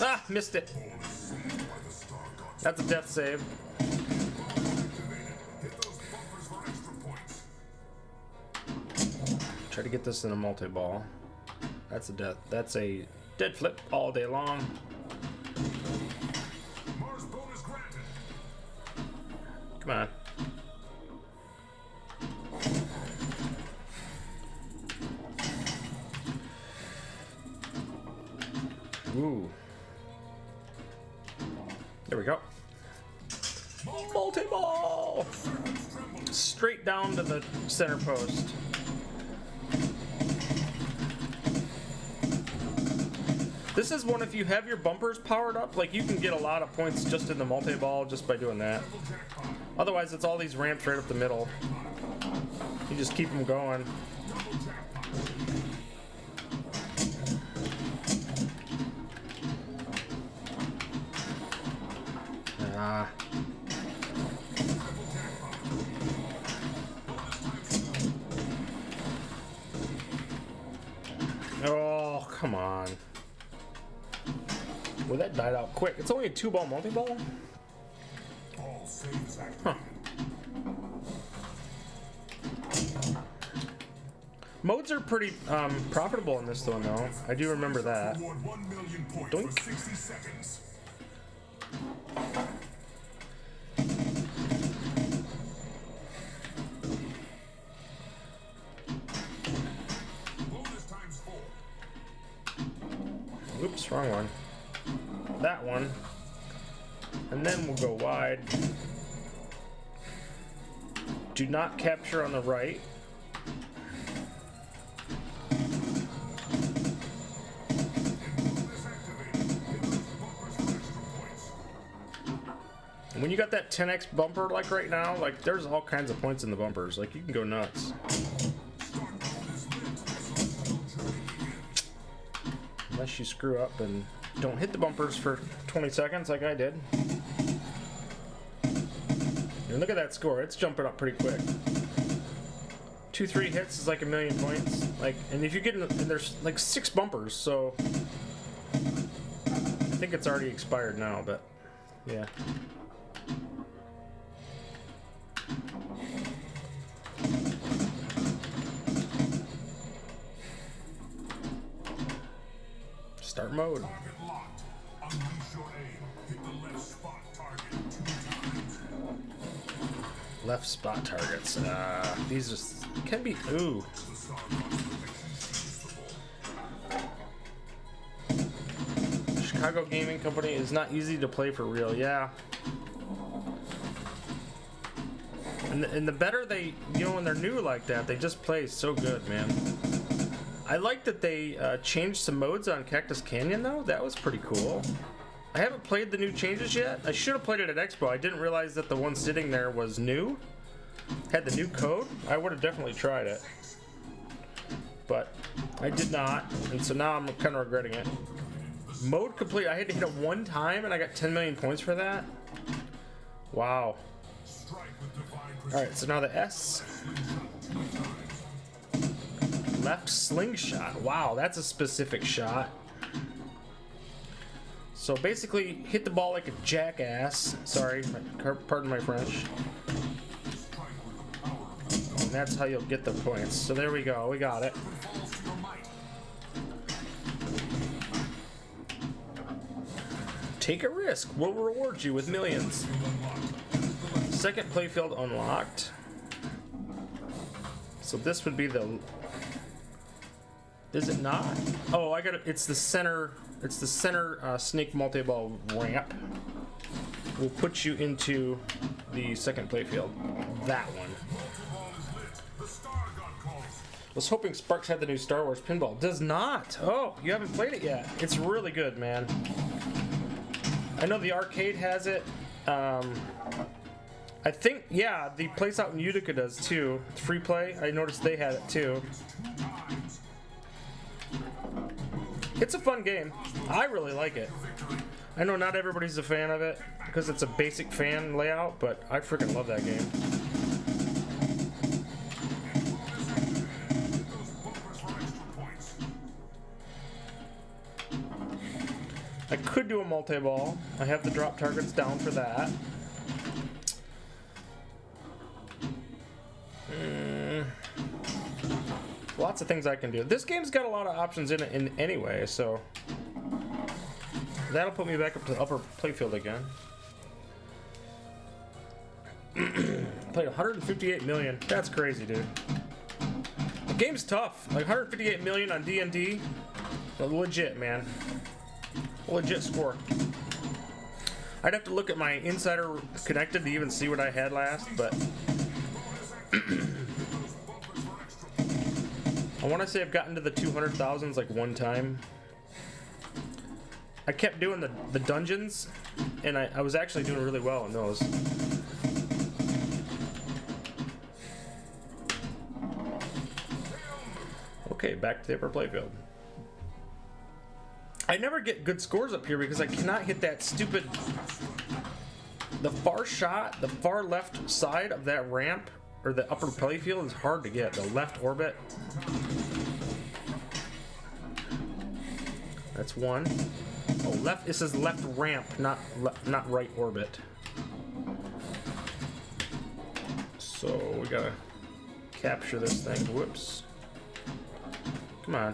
Ah, missed it. That's a death save. Hit those bumpers for extra points. Try to get this in a multi-ball. That's a death. That's a dead flip all day long. Mars bonus granted. Come on. Ooh. There we go. Multi-ball! Straight down to the center post. This is one, if you have your bumpers powered up, like you can get a lot of points just in the multi-ball just by doing that. Otherwise, it's all these ramps right up the middle. You just keep them going. Ah. Oh, come on. Well, that died out quick. It's only a 2-ball multi-ball? All saves Huh. activated. Modes are pretty profitable in this one, though. I do remember that. Reward 1 million points Doink. for 60 seconds. Bonus times 4. Oops, wrong one. That one. And then we'll go wide. Do not capture on the right. Bonus activated. Hit those bumpers for extra points. And when you got that 10x bumper like right now, like there's all kinds of points in the bumpers. Like you can go nuts. Start mode is lit, so slow journey begins. Unless you screw up and don't hit the bumpers for 20 seconds like I did. And look at that score. It's jumping up pretty quick. 2-3 hits is like 1,000,000 points. Like, and if you get in, and there's like 6 bumpers, so I think it's already expired now, but yeah. Start mode. Target locked. Unleash your aim. Hit the left spot target 2 times. Left spot targets. These are, can be. Ooh. The star box protection seals the ball. Chicago Gaming Company is not easy to play for real. Yeah. And the better they, you know, when they're new like that, they just play so good, man. I like that they changed some modes on Cactus Canyon, though. That was pretty cool. I haven't played the new changes yet. I should have played it at Expo. I didn't realize that the one sitting there was new. Had the new code. I would have definitely tried it. But I did not, and so now I'm kind of regretting it. Mode complete. I had to hit it one time, and I got 10 million points for that. Wow. Strike with divine All right, so now the S. Left slingshot. Wow, that's a specific shot. So basically, hit the ball like a jackass. Sorry, pardon my French. And that's how you'll get the points. So there we go. We got it. Take a risk. We'll reward you with millions. Second playfield unlocked. So this would be the. Is it not? Oh, I got it. It's the center. It's the center snake multi-ball ramp. We'll put you into the second playfield. That one. I was hoping Sparks had the new Star Wars pinball. Does not. Oh, you haven't played it yet. It's really good, man. I know the arcade has it. I think, yeah, the place out in Utica does too. It's free play. I noticed they had it too. It's a fun game. I really like it. I know not everybody's a fan of it because it's a basic fan layout, but I freaking love that game. I could do a multi-ball. I have the drop targets down for that. Lots of things I can do. This game's got a lot of options in it anyway, so that'll put me back up to the upper playfield again. Played 158 million. That's crazy, dude. The game's tough. Like 158 million on D&D. Legit, man. Legit score. I'd have to look at my insider connected to even see what I had last, but I want to say I've gotten to the 200,000s like one time. I kept doing the dungeons, and I was actually doing really well in those. Okay, back to the upper playfield. I never get good scores up here because I cannot hit that stupid the far shot, the far left side of that ramp, or the upper playfield is hard to get. The left orbit. That's one. Oh, left. This is left ramp, not right orbit. So we gotta capture this thing. Whoops. Come on.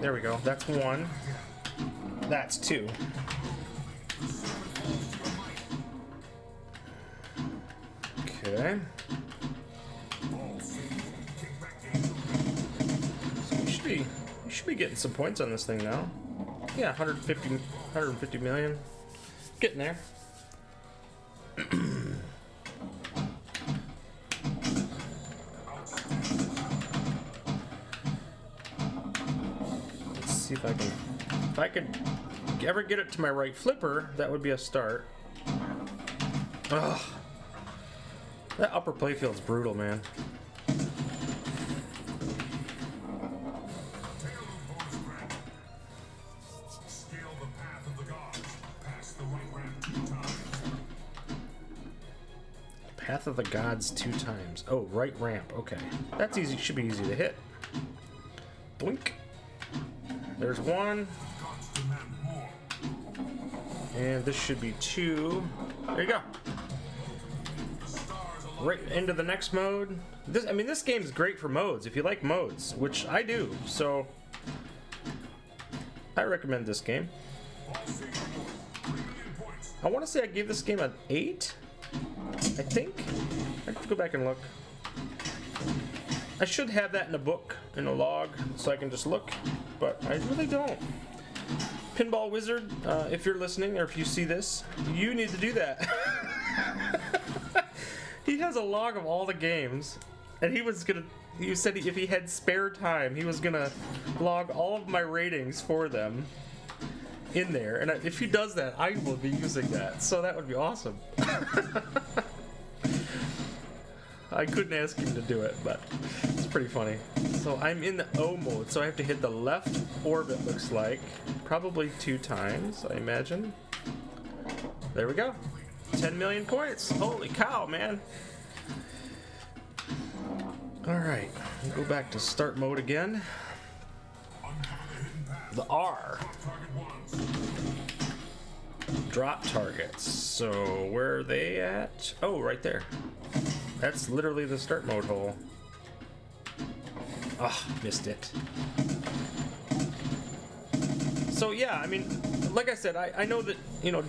There we go. That's one. That's two. Okay. So we should be getting some points on this thing now. Yeah, 150 million. Getting there. Let's see if I could ever get it to my right flipper, that would be a start. Ugh. That upper playfield's brutal, man. Path of the Gods 2 times. Oh, right ramp. Okay. That's easy. Should be easy to hit. Blink. There's one. And this should be 2. There you go. Right into the next mode. This game's great for modes, if you like modes, which I do. So, I recommend this game. I want to say I gave this game an 8. I think. I have to go back and look. I should have that in a book, in a log, so I can just look, but I really don't. Pinball Wizard, if you're listening or if you see this, you need to do that. He has a log of all the games, and he said if he had spare time, he was gonna log all of my ratings for them in there, and if he does that, I will be using that, so that would be awesome. I couldn't ask him to do it, but it's pretty funny. So I'm in the O mode, so I have to hit the left orbit, looks like. Probably 2 times, I imagine. There we go. 10 million points. Holy cow, man. Alright, we'll go back to start mode again. The R. Drop targets. So where are they at? Oh, right there. That's literally the start mode hole. Ah, missed it. So yeah, I mean, like I said, I know that, you know,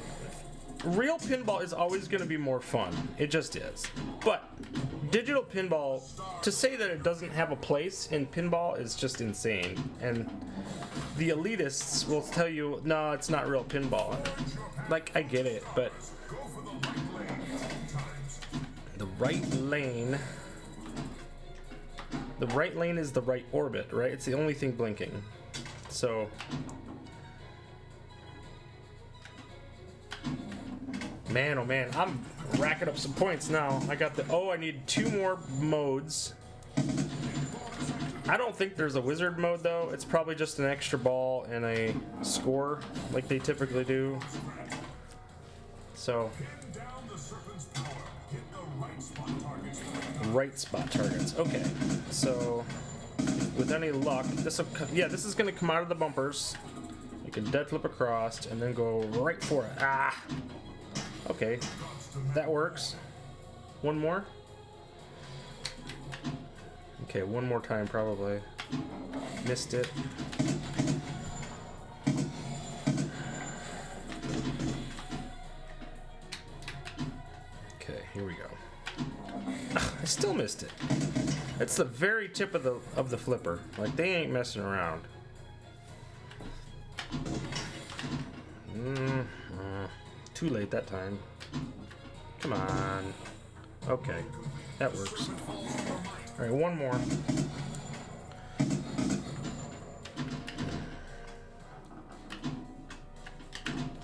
real pinball is always going to be more fun. It just is. But digital pinball, to say that it doesn't have a place in pinball is just insane. And the elitists will tell you, no, it's not real pinball. Like, I get it, but the right lane is the right orbit, right? It's the only thing blinking. So man, oh man, I'm racking up some points now. I need 2 more modes. I don't think there's a wizard mode though. It's probably just an extra ball and a score like they typically do. So right spot targets. Okay. So with any luck, this is gonna come out of the bumpers. You can dead flip across and then go right for it. Ah. Okay, that works. One more. Okay, one more time probably. Missed it. Okay, here we go. I still missed it. It's the very tip of the flipper. Like, they ain't messing around. Too late that time. Come on. Okay, that works. All right, one more.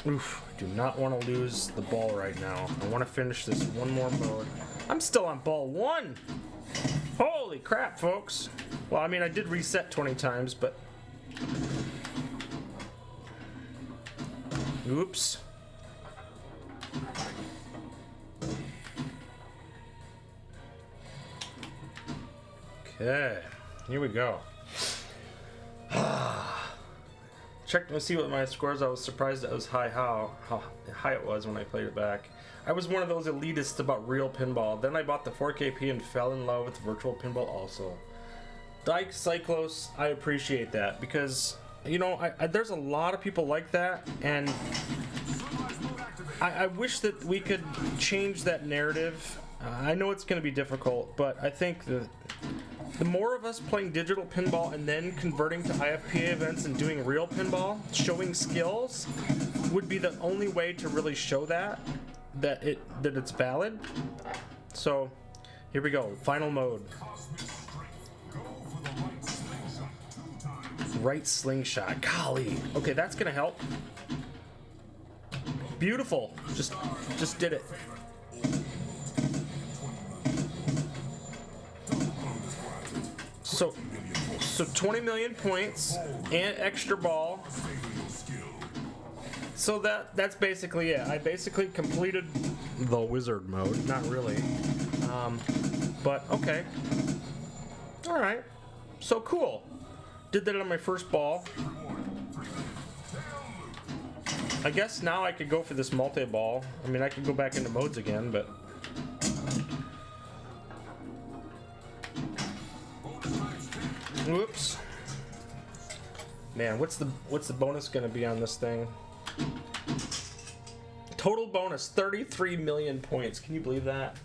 Oof, I do not want to lose the ball right now. I want to finish this one more mode. I'm still on ball 1. Holy crap, folks. Well, I mean, I did reset 20 times, but Oops. Okay, here we go. Check to see what my scores. I was surprised it was how high it was when I played it back. I was one of those elitists about real pinball. Then I bought the 4KP and fell in love with virtual pinball also. Dyke Cyclos, I appreciate that because, you know, there's a lot of people like that, and I wish that we could change that narrative. I know it's going to be difficult, but I think the more of us playing digital pinball and then converting to IFPA events and doing real pinball, showing skills, would be the only way to really show that it's valid. So here we go, final mode. Right slingshot, golly. Okay, that's gonna help. Beautiful. Just did it. So 20 million points and extra ball. So that's basically it. I basically completed the wizard mode. Not really. But okay. All right. So cool. Did that on my first ball. I guess now I could go for this multi-ball. I mean, I could go back into modes again, but... Whoops. Man, what's the bonus gonna be on this thing? Total bonus, 33 million points. Can you believe that?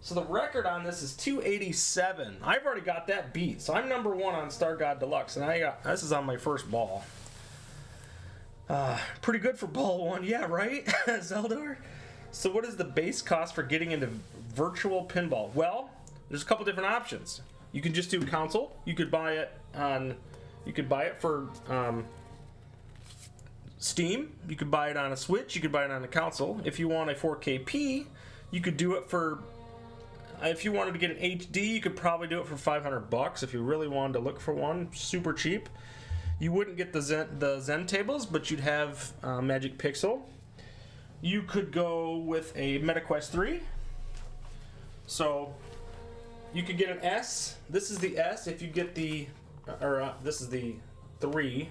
So the record on this is 287. I've already got that beat. So I'm number 1 on Star God Deluxe, and this is on my first ball. Pretty good for ball 1, yeah, right? Zeldor? So what is the base cost for getting into virtual pinball? Well, there's a couple different options. You can just do console. You could buy it for Steam. You could buy it on a Switch. You could buy it on a console. If you want a 4KP, you could do it for. If you wanted to get an HD, you could probably do it for $500 if you really wanted to look for one. Super cheap. You wouldn't get the Zen tables, but you'd have Magic Pixel. You could go with a MetaQuest 3. So you could get an S. This is the S. If you get the, this is the 3.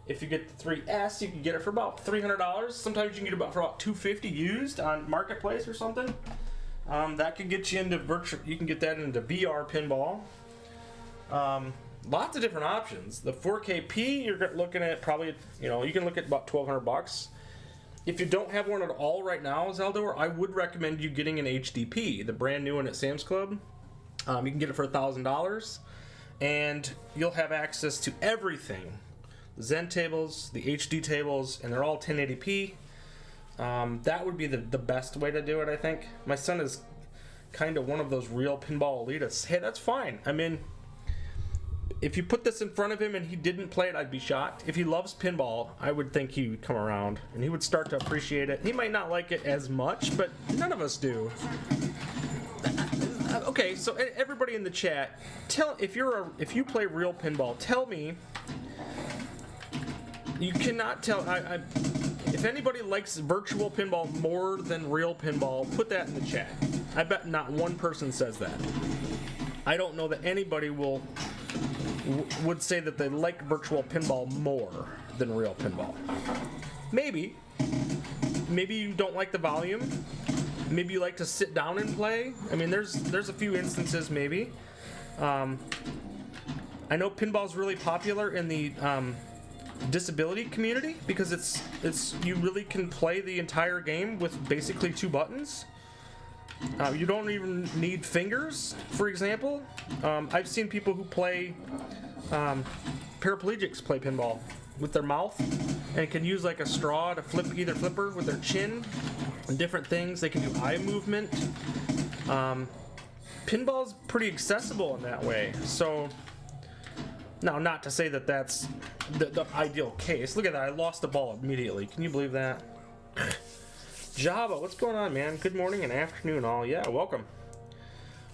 If you get the 3S, you can get it for about $300. Sometimes you can get it for about $250 used on Marketplace or something. That could get you into virtual. You can get that into VR pinball. Lots of different options. The 4KP, you're looking at probably, you can look at about $1,200. If you don't have one at all right now, Zeldor, I would recommend you getting an HDP, the brand new one at Sam's Club. You can get it for $1,000, and you'll have access to everything. The Zen tables, the HD tables, and they're all 1080p. That would be the best way to do it, I think. My son is kind of one of those real pinball elitists. Hey, that's fine. I mean, if you put this in front of him and he didn't play it, I'd be shocked. If he loves pinball, I would think he would come around and he would start to appreciate it. He might not like it as much, but none of us do. Okay, so everybody in the chat, if you play real pinball, tell me. You cannot tell. If anybody likes virtual pinball more than real pinball, put that in the chat. I bet not one person says that. I don't know that anybody would say that they like virtual pinball more than real pinball. Maybe you don't like the volume. Maybe you like to sit down and play. I mean, there's a few instances maybe. I know pinball's really popular in the disability community because it's you really can play the entire game with basically 2 buttons. You don't even need fingers, for example. I've seen people who play paraplegics play pinball with their mouth and can use like a straw to either flipper with their chin and different things. They can do eye movement. Pinball's pretty accessible in that way. So now, not to say that that's the ideal case. Look at that, I lost the ball immediately. Can you believe that? Java, what's going on, man? Good morning and afternoon all. Yeah, welcome.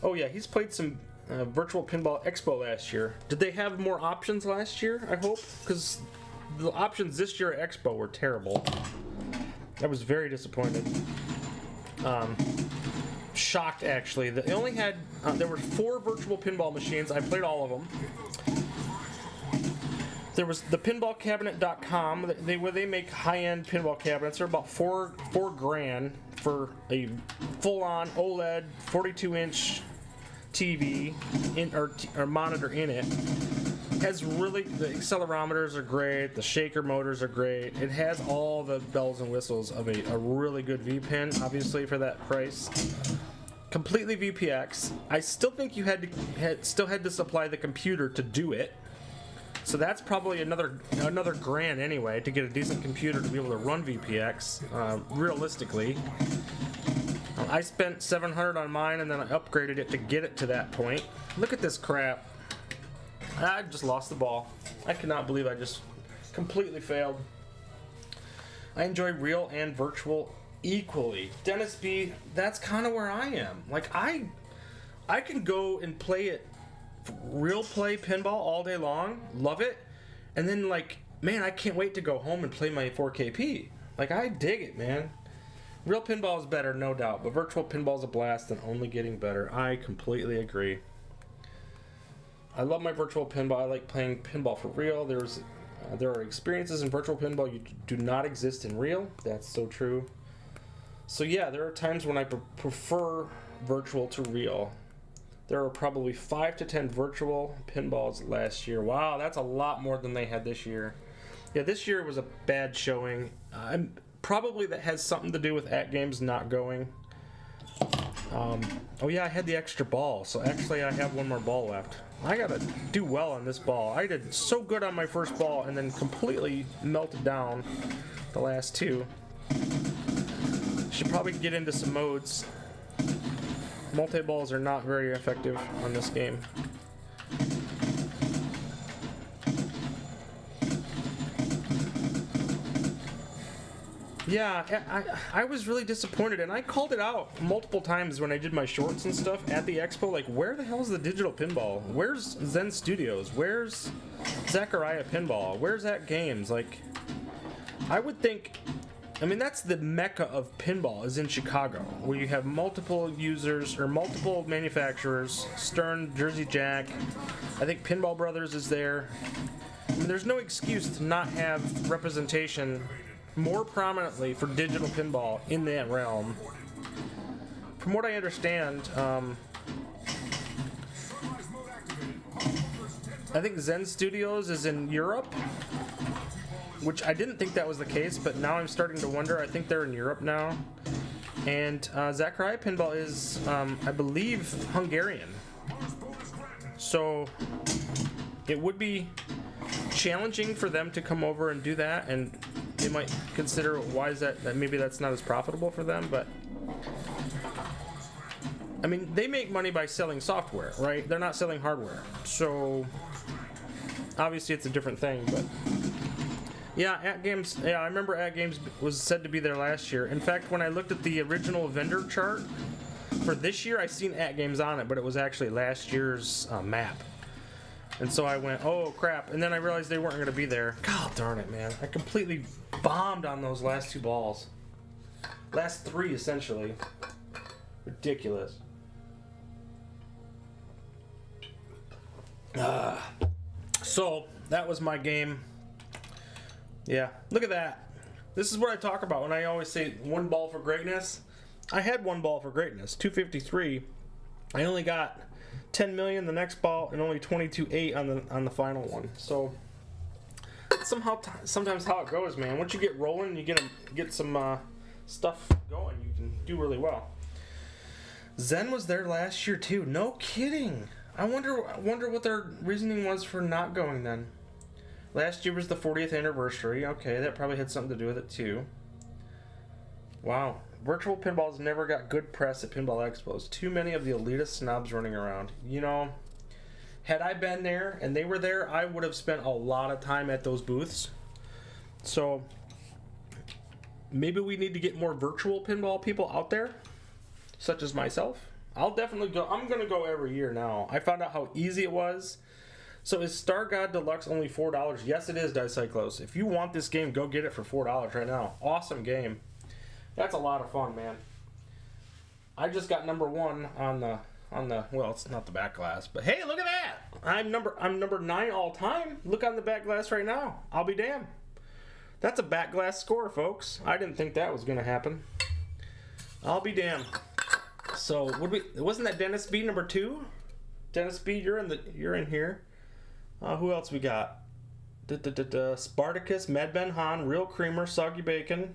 Oh yeah, he's played some Virtual Pinball Expo last year. Did they have more options last year, I hope? Because the options this year at Expo were terrible. I was very disappointed. Shocked, actually. They only had, there were 4 virtual pinball machines. I played all of them. There was the pinballcabinet.com, where they make high-end pinball cabinets. They're about four grand for a full-on OLED 42-inch TV or monitor in it. Has really, the accelerometers are great, the shaker motors are great. It has all the bells and whistles of a really good V-pin, obviously, for that price. Completely VPX. I still think you still had to supply the computer to do it. So that's probably another grand anyway to get a decent computer to be able to run VPX. Realistically, I spent $700 on mine and then I upgraded it to get it to that point. Look at this crap. I just lost the ball. I cannot believe I just completely failed. I enjoy real and virtual equally. Dennis B, that's kind of where I am. Like I can go and play it real play pinball all day long, love it, and then like, man, I can't wait to go home and play my 4KP. Like, I dig it, man. Real pinball is better, no doubt, but virtual pinball is a blast and only getting better. I completely agree. I love my virtual pinball. I like playing pinball for real. There are experiences in virtual pinball you do not exist in real. That's so true. So yeah, there are times when I prefer virtual to real. There were probably 5 to 10 virtual pinballs last year. Wow, that's a lot more than they had this year. Yeah, this year was a bad showing. Probably that has something to do with At Games not going. Oh yeah, I had the extra ball, so actually I have one more ball left. I gotta do well on this ball. I did so good on my first ball and then completely melted down the last 2. Should probably get into some modes. Multi-balls are not very effective on this game. Yeah, I was really disappointed, and I called it out multiple times when I did my shorts and stuff at the expo. Like, where the hell is the digital pinball? Where's Zen Studios? Where's Zachariah Pinball? Where's At Games? Like, I would think... I mean, that's the mecca of pinball, is in Chicago, where you have multiple users, or multiple manufacturers. Stern, Jersey Jack, I think Pinball Brothers is there. I mean, there's no excuse to not have representation more prominently for digital pinball in that realm. From what I understand, I think Zen Studios is in Europe, which I didn't think that was the case, but now I'm starting to wonder. I think they're in Europe now. And Zachariah Pinball is, I believe, Hungarian. So it would be challenging for them to come over and do that, and they might consider why is that maybe that's not as profitable for them, but I mean, they make money by selling software, right? They're not selling hardware. So obviously it's a different thing, but yeah, At Games, yeah, I remember At Games was said to be there last year. In fact, when I looked at the original vendor chart for this year, I seen At Games on it, but it was actually last year's map. And so I went, oh crap, and then I realized they weren't going to be there. God darn it, man. I completely bombed on those last 2 balls. Last 3, essentially. Ridiculous. So, that was my game. Yeah, look at that. This is what I talk about when I always say 1 ball for greatness. I had 1 ball for greatness, 253. I only got 10 million the next ball and only 22.8 on the final one. So sometimes how it goes, man. Once you get rolling, you get some stuff going, you can do really well. Zen was there last year too. No kidding. I wonder what their reasoning was for not going then. Last year was the 40th anniversary. Okay, that probably had something to do with it too. Wow. Virtual pinballs never got good press at pinball expos. Too many of the elitist snobs running around. You know, had I been there and they were there, I would have spent a lot of time at those booths. So maybe we need to get more virtual pinball people out there, such as myself. I'll definitely go. I'm going to go every year now. I found out how easy it was. So is Star God Deluxe only $4? Yes, it is, Dicyclos. If you want this game, go get it for $4 right now. Awesome game. That's a lot of fun, man. I just got number 1 on the well, it's not the back glass, but hey, look at that! I'm number 9 all time. Look on the back glass right now. I'll be damned. That's a back glass score, folks. I didn't think that was gonna happen. I'll be damned. So wasn't that Dennis B number 2? Dennis B, you're in here. Who else we got? Spartacus, Medben Han, Real Creamer, Soggy Bacon,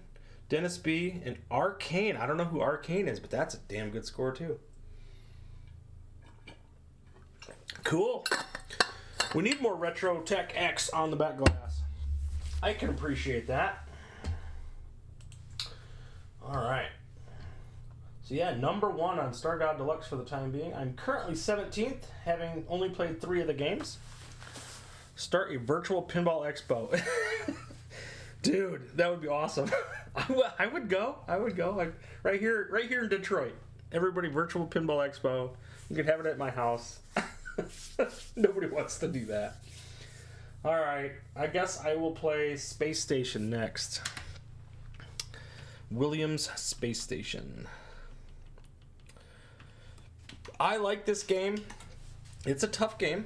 Dennis B, and Arcane. I don't know who Arcane is, but that's a damn good score too. Cool. We need more Retro Tech X on the back glass. I can appreciate that. Alright. So yeah, number 1 on Star God Deluxe for the time being. I'm currently 17th, having only played 3 of the games. Start a virtual pinball expo. Dude, that would be awesome. I would go. Like right here in Detroit. Everybody virtual pinball expo. You could have it at my house. Nobody wants to do that. Alright, I guess I will play Space Station next. Williams Space Station. I like this game. It's a tough game.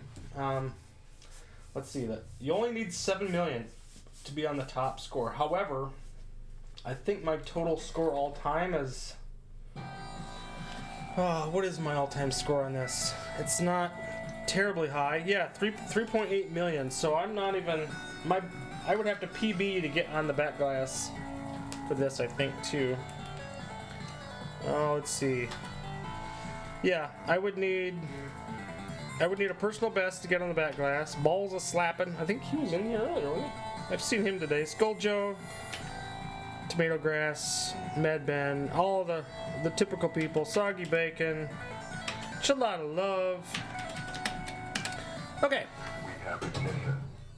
Let's see that. You only need 7 million to be on the top score. However, I think my total score all time is... what is my all-time score on this? It's not terribly high. Yeah, 3.8 million. So I'm not even... I would have to PB to get on the back glass for this, I think, too. Oh, let's see. Yeah, I would need a personal best to get on the back glass. Balls a slapping. I think he was in here earlier, wasn't he? I've seen him today. Skull Joe, Tomato Grass, Mad Ben, all the typical people. Soggy Bacon, Enchilada Love. Okay.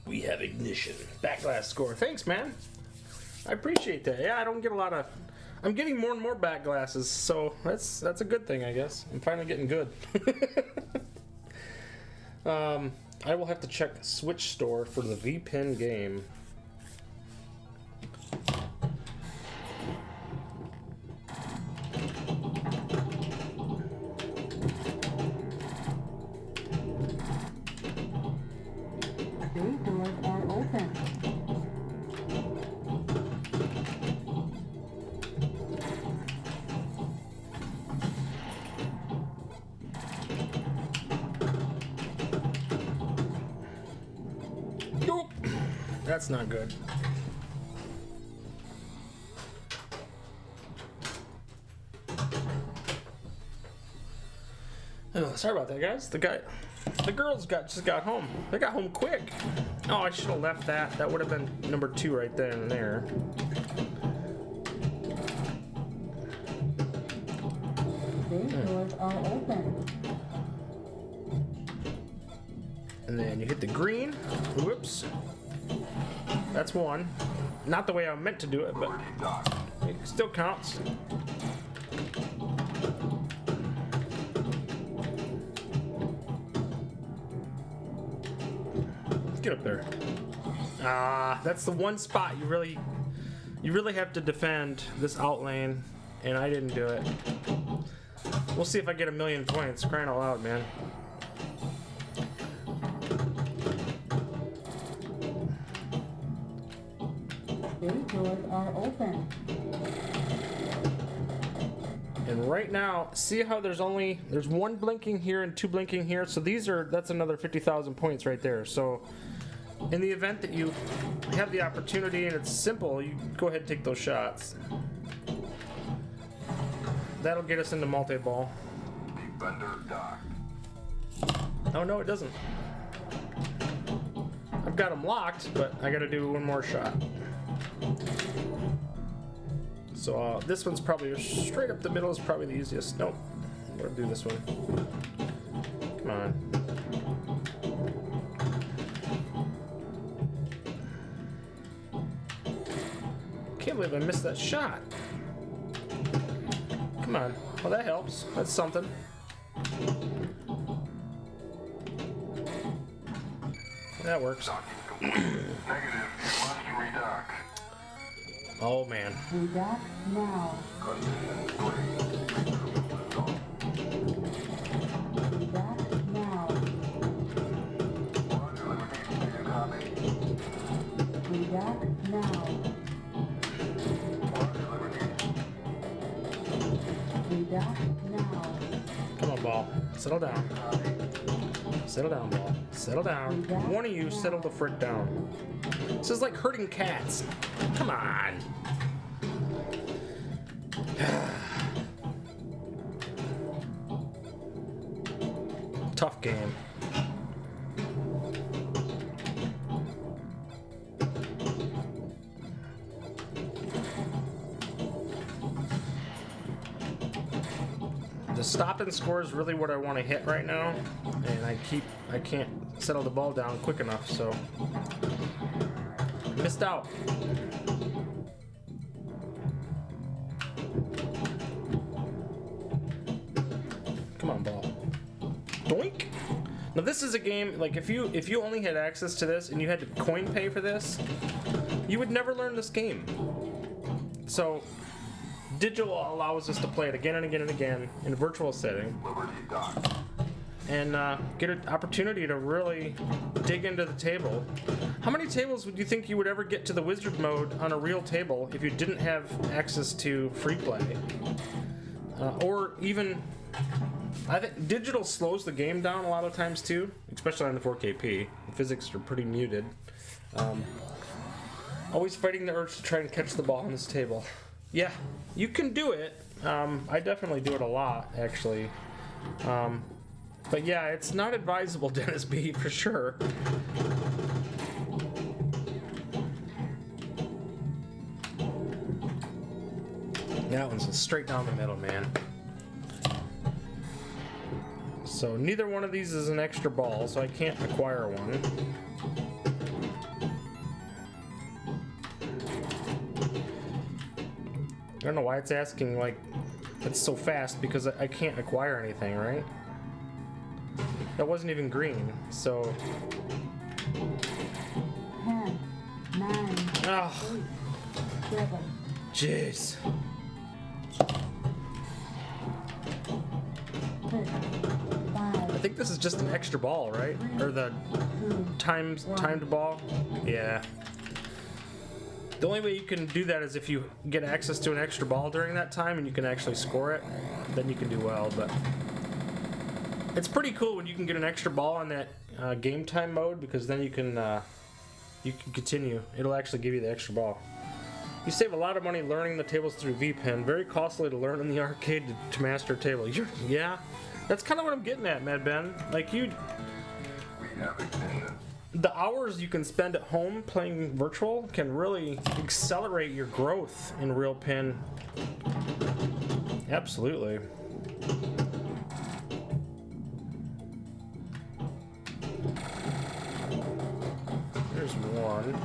We have ignition. Back glass score. Thanks, man. I appreciate that. Yeah, I don't get a lot of... I'm getting more and more back glasses, so that's a good thing, I guess. I'm finally getting good. I will have to check the Switch store for the V-Pin game. These doors are open. Nope. That's not good. Oh, sorry about that, guys. The girls just got home. They got home quick. Oh, I should have left that. That would have been number 2 right then and there. These doors are open. And then you hit the green. Whoops. That's 1. Not the way I meant to do it, but it still counts. Get up there. That's the one spot you really have to defend this out lane, and I didn't do it. We'll see if I get 1,000,000 points. Crying out loud, man. These doors are open. And right now, see how there's 1 blinking here and 2 blinking here. So that's another 50,000 points right there. So in the event that you have the opportunity and it's simple, you go ahead and take those shots. That'll get us into multi-ball. Defender dock. Oh no, it doesn't. I've got them locked, but I gotta do 1 more shot. So this one's probably straight up the middle is probably the easiest. Nope. I'm gonna do this one. Come on. Can't believe I missed that shot. Come on. Well, that helps. That's something. That works. Negative. You must redock. Oh man. Redact now. Redact now. Redact now. Redact now. Come on, ball. Settle down. Settle down, ball. Settle down. One of you settle the frick down. This is like herding cats. Come on. Tough game. The stop and score is really what I want to hit right now, and I can't settle the ball down quick enough, so missed out. Come on, ball. Doink. Now this is a game like if you only had access to this and you had to coin pay for this, you would never learn this game. So digital allows us to play it again and again and again in a virtual setting, and get an opportunity to really dig into the table. How many tables would you think you would ever get to the wizard mode on a real table if you didn't have access to free play? Or even, I think digital slows the game down a lot of times too, especially on the 4KP. The physics are pretty muted. Always fighting the urge to try and catch the ball on this table. Yeah, you can do it. I definitely do it a lot, actually. But yeah, it's not advisable, Dennis B, for sure. That one's straight down the middle, man. So neither one of these is an extra ball, so I can't acquire one. I don't know why it's asking, like, it's so fast, because I can't acquire anything, right? That wasn't even green, so... 10, 9, Oh, 8, 7, jeez. 6, 5, I think this is just an extra ball, right? Or the 2, timed ball? Yeah. The only way you can do that is if you get access to an extra ball during that time and you can actually score it, then you can do well, but it's pretty cool when you can get an extra ball on that game time mode, because then you can continue. It'll actually give you the extra ball. You save a lot of money learning the tables through VPen. Very costly to learn in the arcade to master a table. Yeah, that's kind of what I'm getting at, Mad Ben. Like the hours you can spend at home playing virtual can really accelerate your growth in real pin. Absolutely. There's one.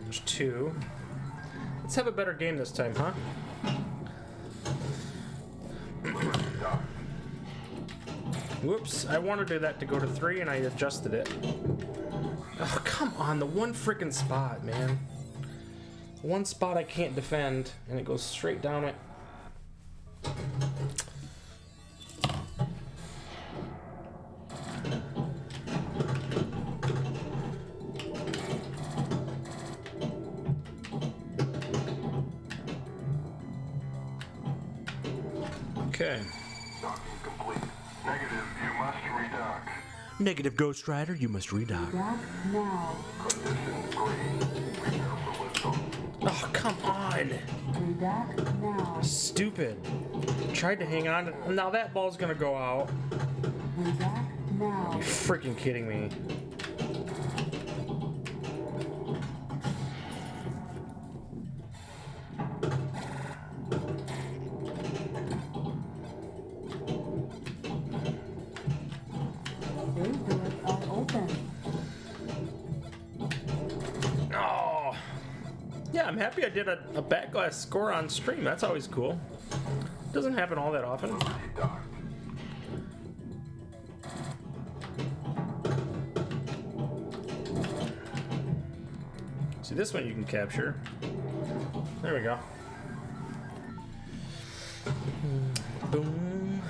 There's two. Let's have a better game this time, huh? Whoops, I wanted that to go to 3 and I adjusted it. Oh, come on, the one freaking spot, man. One spot I can't defend, and it goes straight down it. Okay. Negative, you must redock. Negative, Ghost Rider, you must redock. redact now. Oh, come on! Redact now. Stupid. Tried to hang on. Now that ball's gonna go out. Redact now. You're freaking kidding me. These doors are open. Oh. Yeah, I'm happy I did a backglass score on stream. That's always cool. Doesn't happen all that often. See, this one you can capture. There we go. Boom.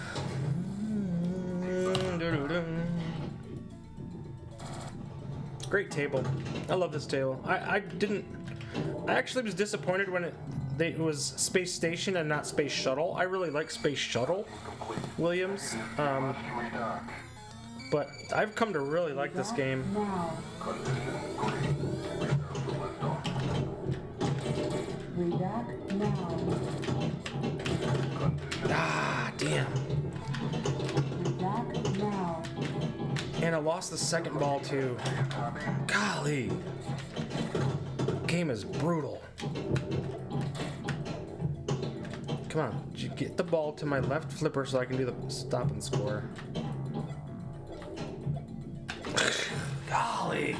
Great table. I love this table. I actually was disappointed when it was Space Station and not Space Shuttle. I really like Space Shuttle, Williams. But I've come to really like this game. Now. Redact now. Ah, damn. Redact now. And I lost the second ball too. Golly. Game is brutal. Come on, get the ball to my left flipper so I can do the stop and score. Golly.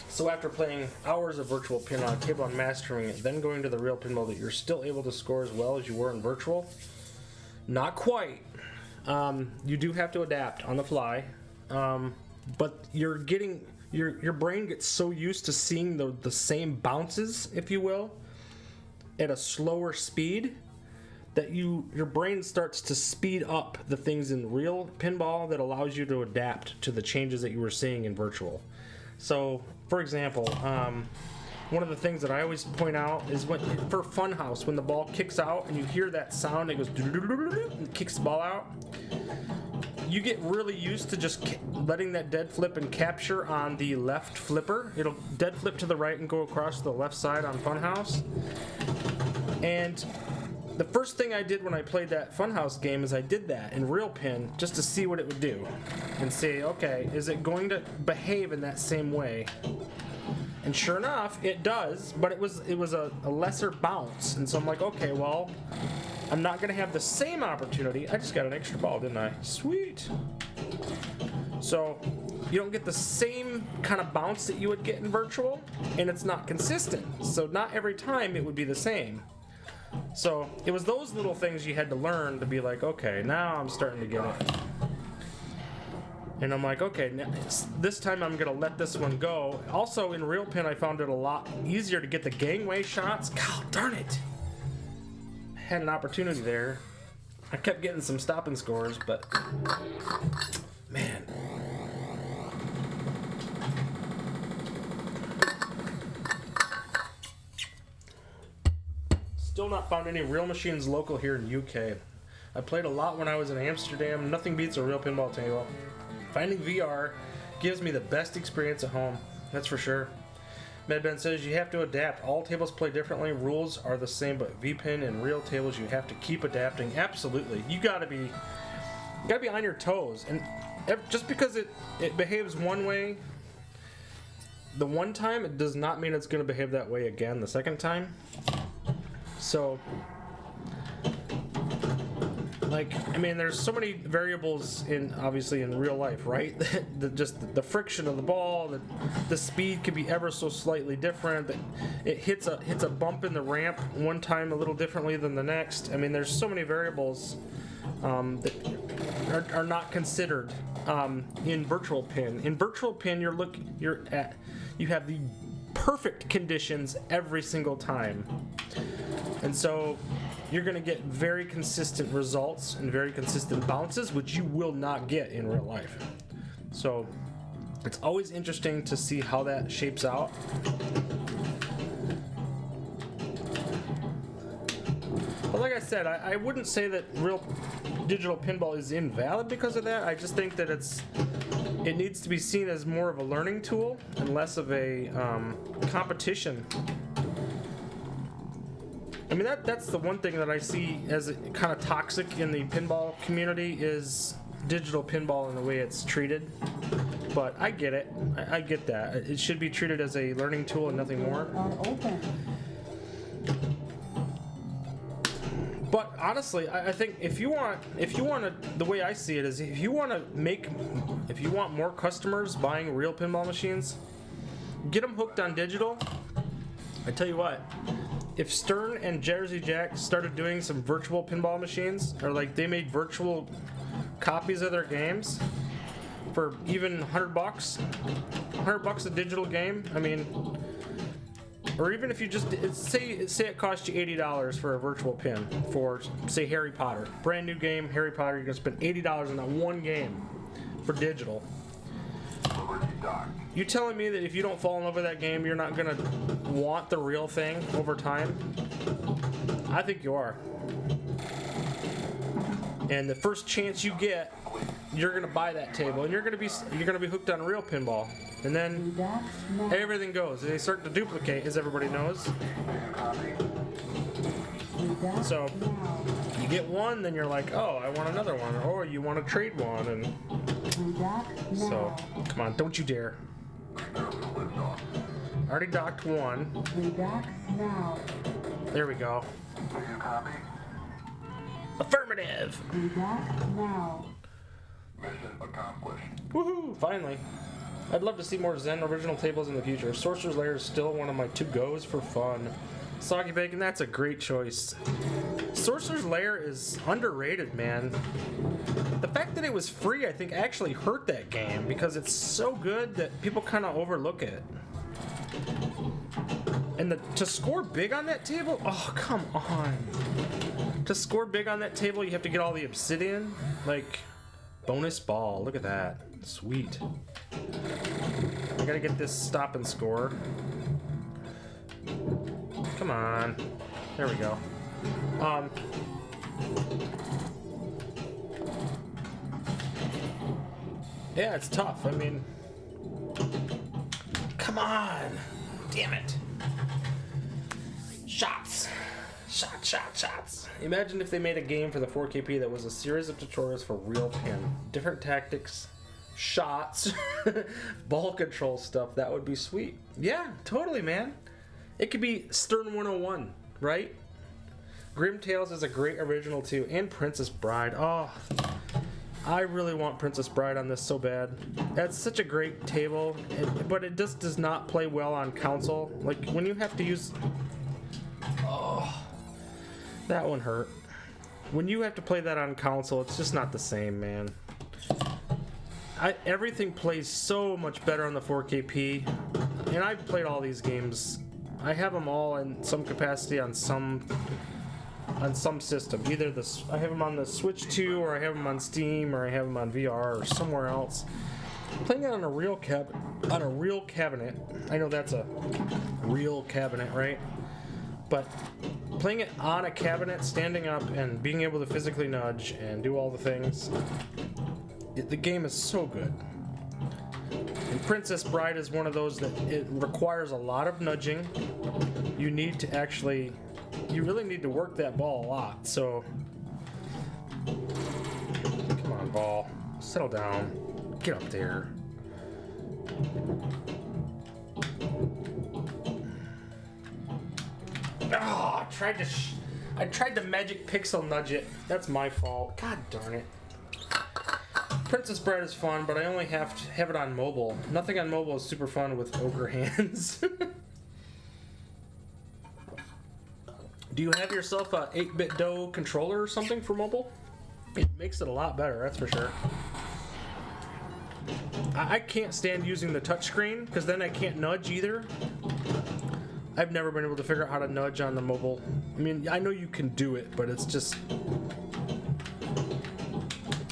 So after playing hours of virtual pin on a table and mastering it, then going to the real pinball, that you're still able to score as well as you were in virtual? Not quite. You do have to adapt on the fly, but you're getting your brain gets so used to seeing the same bounces, if you will, at a slower speed, that your brain starts to speed up the things in real pinball that allows you to adapt to the changes that you were seeing in virtual. So, for example, one of the things that I always point out is for Funhouse, when the ball kicks out and you hear that sound, it goes and kicks the ball out. You get really used to just letting that dead flip and capture on the left flipper. It'll dead flip to the right and go across the left side on Funhouse. And the first thing I did when I played that Funhouse game is I did that in real pin just to see what it would do and say, okay, is it going to behave in that same way? And sure enough, it does, but it was a lesser bounce. And so I'm like, okay, well, I'm not going to have the same opportunity. I just got an extra ball, didn't I? Sweet. So you don't get the same kind of bounce that you would get in virtual, and it's not consistent. So not every time it would be the same. So it was those little things you had to learn to be like, okay, now I'm starting to get it. And I'm like, okay, now, this time I'm going to let this one go. Also, in real pin, I found it a lot easier to get the gangway shots. God darn it. I had an opportunity there. I kept getting some stopping scores, but man. Still not found any real machines local here in UK. I played a lot when I was in Amsterdam. Nothing beats a real pinball table. Finding VR gives me the best experience at home, that's for sure. Medben says you have to adapt. All tables play differently. Rules are the same, but V-pin and real tables you have to keep adapting. Absolutely, you gotta be on your toes. And just because it behaves one way the one time, it does not mean it's gonna behave that way again the second time. So, I mean, there's so many variables obviously in real life, right? Just the friction of the ball, the speed could be ever so slightly different. It hits a bump in the ramp one time a little differently than the next. I mean, there's so many variables that are not considered in virtual pin. In virtual pin, you have the perfect conditions every single time, and so you're going to get very consistent results and very consistent bounces, which you will not get in real life. So it's always interesting to see how that shapes out. But like I said, I wouldn't say that real digital pinball is invalid because of that. I just think that it needs to be seen as more of a learning tool and less of a competition. I mean, that's the one thing that I see as kind of toxic in the pinball community is digital pinball and the way it's treated. But I get it. I get that. It should be treated as a learning tool and nothing more. Open. But honestly, I think if you want to, the way I see it is, if you want more customers buying real pinball machines, get them hooked on digital. I tell you what, if Stern and Jersey Jack started doing some virtual pinball machines, or like they made virtual copies of their games, for even $100, $100 a digital game. I mean, or even if you just say it costs you $80 for a virtual pin for say Harry Potter, brand new game Harry Potter, you're gonna spend $80 on that one game for digital. You telling me that if you don't fall in love with that game, you're not gonna want the real thing over time? I think you are. And the first chance you get, you're gonna buy that table, and you're gonna be hooked on real pinball, and then Redact now. everything goes. They start to duplicate, as everybody knows. Redact So now. you get one, then you're like, oh, I want another one, or you want to trade one, and Redact now. so come on, don't you dare. Already docked one. Redact now. There we go. Affirmative. Redact now. Woohoo! Finally. I'd love to see more Zen original tables in the future. Sorcerer's Lair is still one of my to-goes for fun. Soggy Bacon, that's a great choice. Sorcerer's Lair is underrated, man. The fact that it was free, I think, actually hurt that game because it's so good that people kind of overlook it. And to score big on that table, oh, come on. To score big on that table, you have to get all the obsidian. Like, bonus ball. Look at that. Sweet. I gotta get this stop and score. Come on. There we go. Yeah, it's tough. I mean, come on. Damn it. Shots. Shots. Imagine if they made a game for the 4KP that was a series of tutorials for real pin. Different tactics, shots, ball control stuff. That would be sweet. Yeah, totally, man. It could be Stern 101, right? Grim Tales is a great original too. And Princess Bride. Oh, I really want Princess Bride on this so bad. That's such a great table, but it just does not play well on console. Like, when you have to use... Oh, that one hurt. When you have to play that on console, it's just not the same, man. Everything plays so much better on the 4KP, and I've played all these games. I have them all in some capacity on some system. Either I have them on the Switch 2, or I have them on Steam, or I have them on VR, or somewhere else. Playing it on a real cabinet. I know that's a real cabinet, right? But playing it on a cabinet, standing up, and being able to physically nudge and do all the things, the game is so good. And Princess Bride is one of those that it requires a lot of nudging. You really need to work that ball a lot. So, come on, ball, settle down, get up there. Oh, I tried to magic pixel nudge it. That's my fault. God darn it. Princess Bride is fun, but I only have to have it on mobile. Nothing on mobile is super fun with ogre hands. Do you have yourself a 8-bit dough controller or something for mobile? It makes it a lot better, that's for sure. I can't stand using the touchscreen because then I can't nudge either. I've never been able to figure out how to nudge on the mobile. I mean, I know you can do it, but it's just...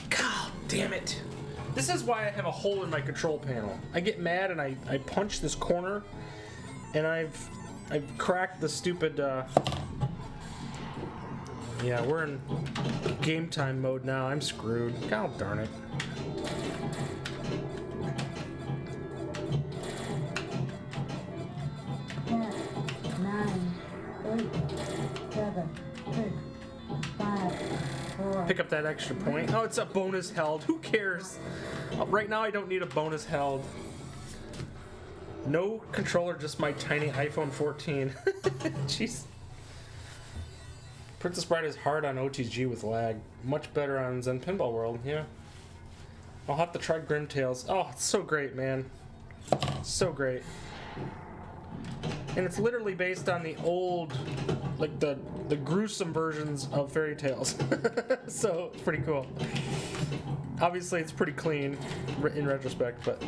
God damn it. This is why I have a hole in my control panel. I get mad and I punch this corner, and I've cracked the stupid... Yeah, we're in game time mode now. I'm screwed. God darn it. Pick up that extra point. Oh, it's a bonus held. Who cares? Right now I don't need a bonus held. No controller, just my tiny iPhone 14. Jeez. Princess Bride is hard on OTG with lag. Much better on Zen Pinball World, yeah. I'll have to try Grim Tales. Oh, it's so great, man. So great. And it's literally based on the old, like the gruesome versions of fairy tales. So it's pretty cool. Obviously, it's pretty clean in retrospect, but.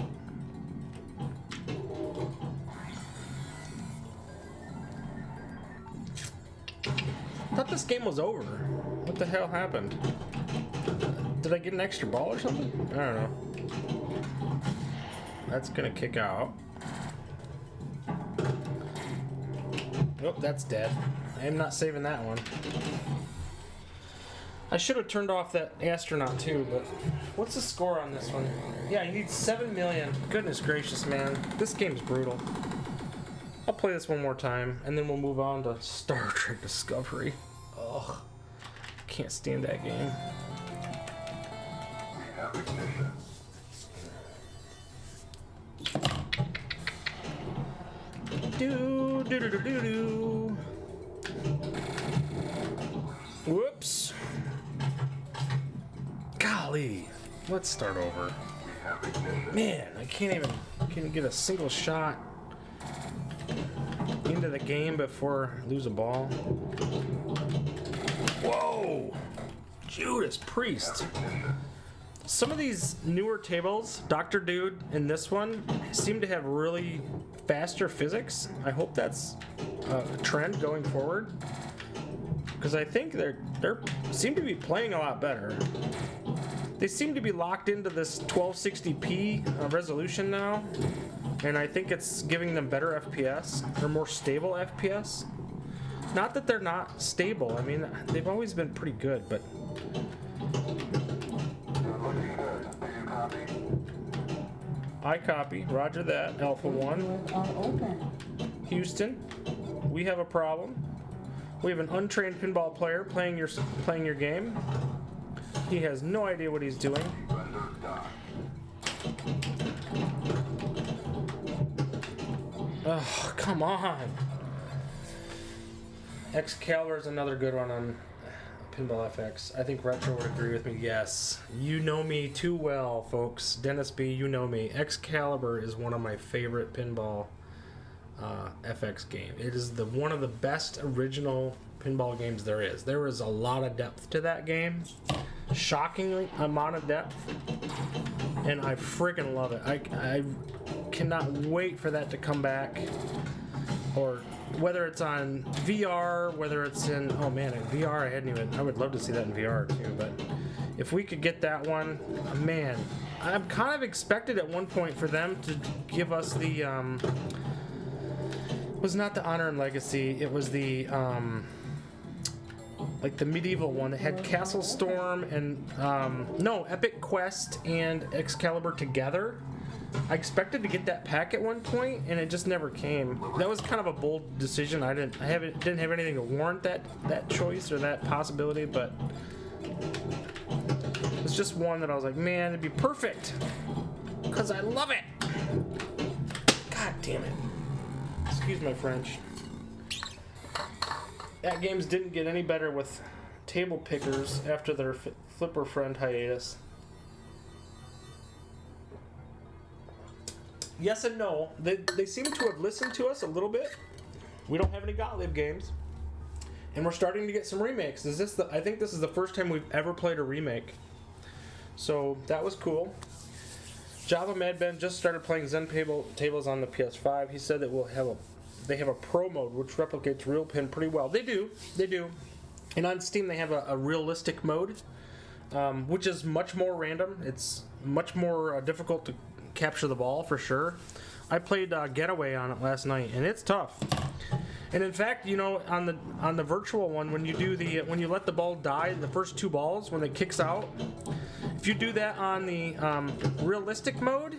I thought this game was over. What the hell happened? Did I get an extra ball or something? I don't know. That's gonna kick out. Oh, that's dead. I am not saving that one. I should have turned off that astronaut too, but what's the score on this one? Yeah, you need 7 million. Goodness gracious, man. This game's brutal. I'll play this one more time, and then we'll move on to Star Trek Discovery. Ugh. Can't stand that game. Do do do do do do. Whoops. Golly. Let's start over. Man, I can't even get a single shot into the game before I lose a ball. Whoa! Judas Priest. Some of these newer tables, Dr. Dude and this one, seem to have really faster physics. I hope that's a trend going forward, because I think they're seem to be playing a lot better. They seem to be locked into this 1260p resolution now, and I think it's giving them better FPS or more stable FPS. Not that they're not stable. I mean, they've always been pretty good, but. I copy. Roger that. Alpha 1. Doors are open. Houston, we have a problem. We have an untrained pinball player playing your game. He has no idea what he's doing. Oh, come on. Excalibur is another good one on Pinball FX. I think Retro would agree with me. Yes. You know me too well, folks. Dennis B, you know me. Excalibur is one of my favorite pinball FX game. It is one of the best original pinball games there is. There is a lot of depth to that game. Shockingly amount of depth. And I freaking love it. I cannot wait for that to come back. Or whether it's on VR, whether it's in, oh man, in VR I would love to see that in VR too, but if we could get that one, man, I'm kind of expected at one point for them to give us the, it was not the Honor and Legacy, it was the, like the medieval one that had Castle Storm and, no, Epic Quest and Excalibur together. I expected to get that pack at one point, and it just never came. That was kind of a bold decision. I didn't have anything to warrant that choice or that possibility, but it's just one that I was like, man, it'd be perfect, because I love it. God damn it. Excuse my French. That games didn't get any better with table pickers after their Flipper Friend hiatus. Yes and no. They seem to have listened to us a little bit. We don't have any Gottlieb games, and we're starting to get some remakes. I think this is the first time we've ever played a remake, so that was cool. Java Mad Ben just started playing Zen tables on the PS5. He said that they have a pro mode which replicates real pin pretty well. They do, and on Steam they have a realistic mode, which is much more random. It's much more difficult to capture the ball for sure. I played Getaway on it last night, and it's tough. And in fact, you know, on the virtual one, when you let the ball die, the first two balls when it kicks out, if you do that on the realistic mode,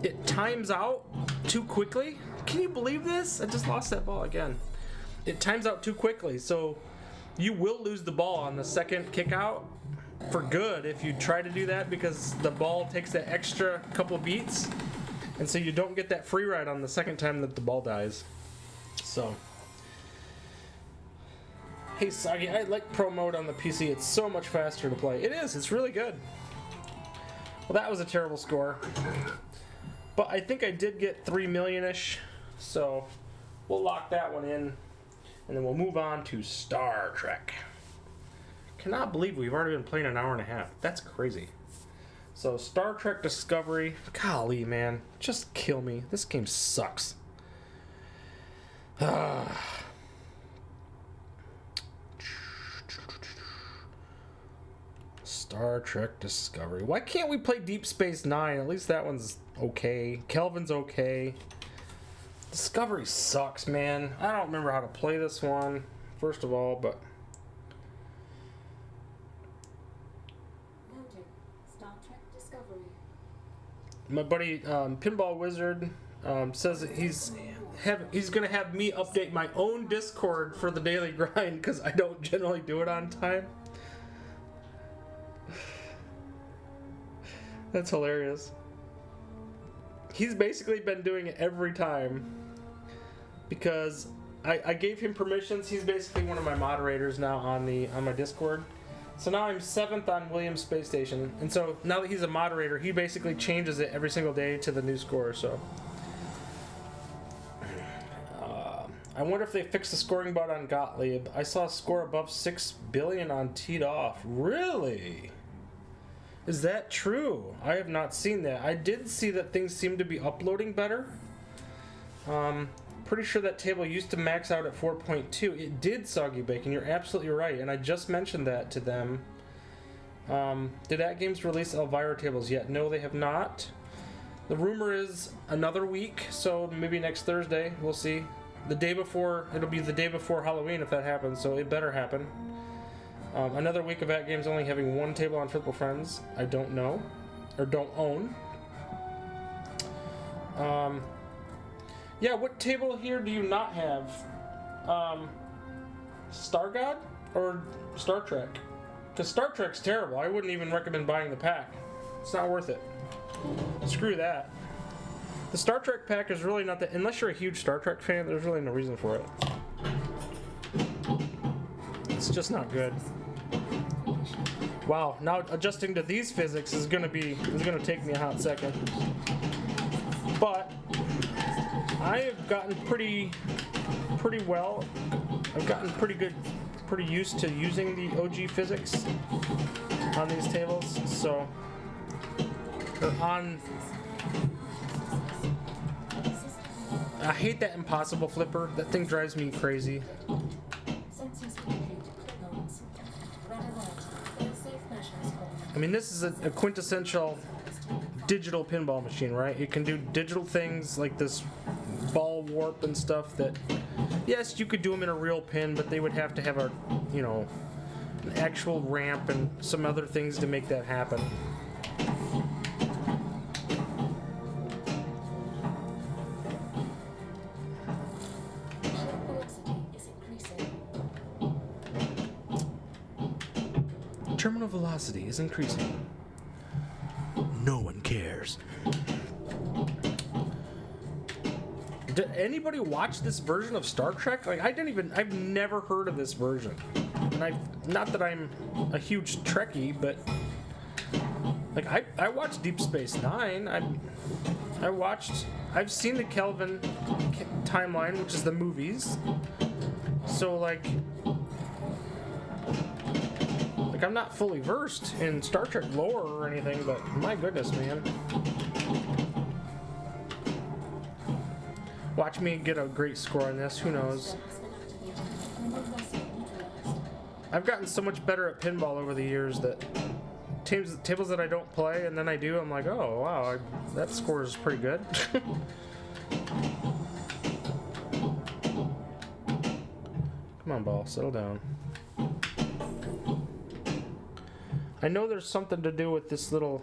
it times out too quickly. Can you believe this? I just lost that ball again. It times out too quickly, so you will lose the ball on the second kick out for good if you try to do that, because the ball takes that extra couple beats, and so you don't get that free ride on the second time that the ball dies. So, hey Soggy, I like pro mode on the PC. It's so much faster to play. It is. It's really good. Well, that was a terrible score, but I think I did get 3 million-ish, so we'll lock that one in, and then we'll move on to Star Trek. Cannot believe we've already been playing an hour and a half. That's crazy. So Star Trek Discovery, golly man, just kill me. This game sucks. Star Trek Discovery. Why can't we play Deep Space Nine? At least that one's okay. Kelvin's okay. Discovery sucks, man. I don't remember how to play this one, first of all, but... Noted. Star Trek Discovery. My buddy Pinball Wizard says that he's gonna have me update my own Discord for the daily grind because I don't generally do it on time. That's hilarious. He's basically been doing it every time because I gave him permissions. He's basically one of my moderators now on my Discord. So now I'm 7th on Williams Space Station, and so now that he's a moderator, he basically changes it every single day to the new score. So I wonder if they fixed the scoring bot on Gottlieb. I saw a score above 6 billion on Teed Off. Really? Is that true? I have not seen that. I did see that things seem to be uploading better. Pretty sure that table used to max out at 4.2. It did, Soggy Bacon. You're absolutely right, and I just mentioned that to them. Did At Games release Elvira tables yet? No, they have not. The rumor is another week, so maybe next Thursday. We'll see. The day before, it'll be the day before Halloween if that happens, so it better happen. Another week of At Games only having one table on Triple Friends. I don't know. Or don't own. Yeah, what table here do you not have? Star God or Star Trek? Because Star Trek's terrible. I wouldn't even recommend buying the pack. It's not worth it. Screw that. The Star Trek pack is really not that... Unless you're a huge Star Trek fan, there's really no reason for it. It's just not good. Wow, now adjusting to these physics is gonna take me a hot second. But I have gotten pretty well. I've gotten pretty used to using the OG physics on these tables. So I hate that impossible flipper. That thing drives me crazy. Sensors indicate unknowns. Red alert. Fail-safe measures for I mean, this is a quintessential digital pinball machine, right? It can do digital things like this ball warp and stuff that, yes, you could do them in a real pin, but they would have to have an actual ramp and some other things to make that happen. velocity is increasing. Terminal velocity is increasing. No one cares. Did anybody watch this version of Star Trek? Like, I've never heard of this version. And not that I'm a huge Trekkie, but like I watched Deep Space Nine. I've seen the Kelvin timeline, which is the movies. So like I'm not fully versed in Star Trek lore or anything, but my goodness, man. Watch me get a great score on this, who knows. I've gotten so much better at pinball over the years that tables that I don't play and then I do, I'm like, oh wow, that score is pretty good. Come on, ball, settle down. I know there's something to do with this little...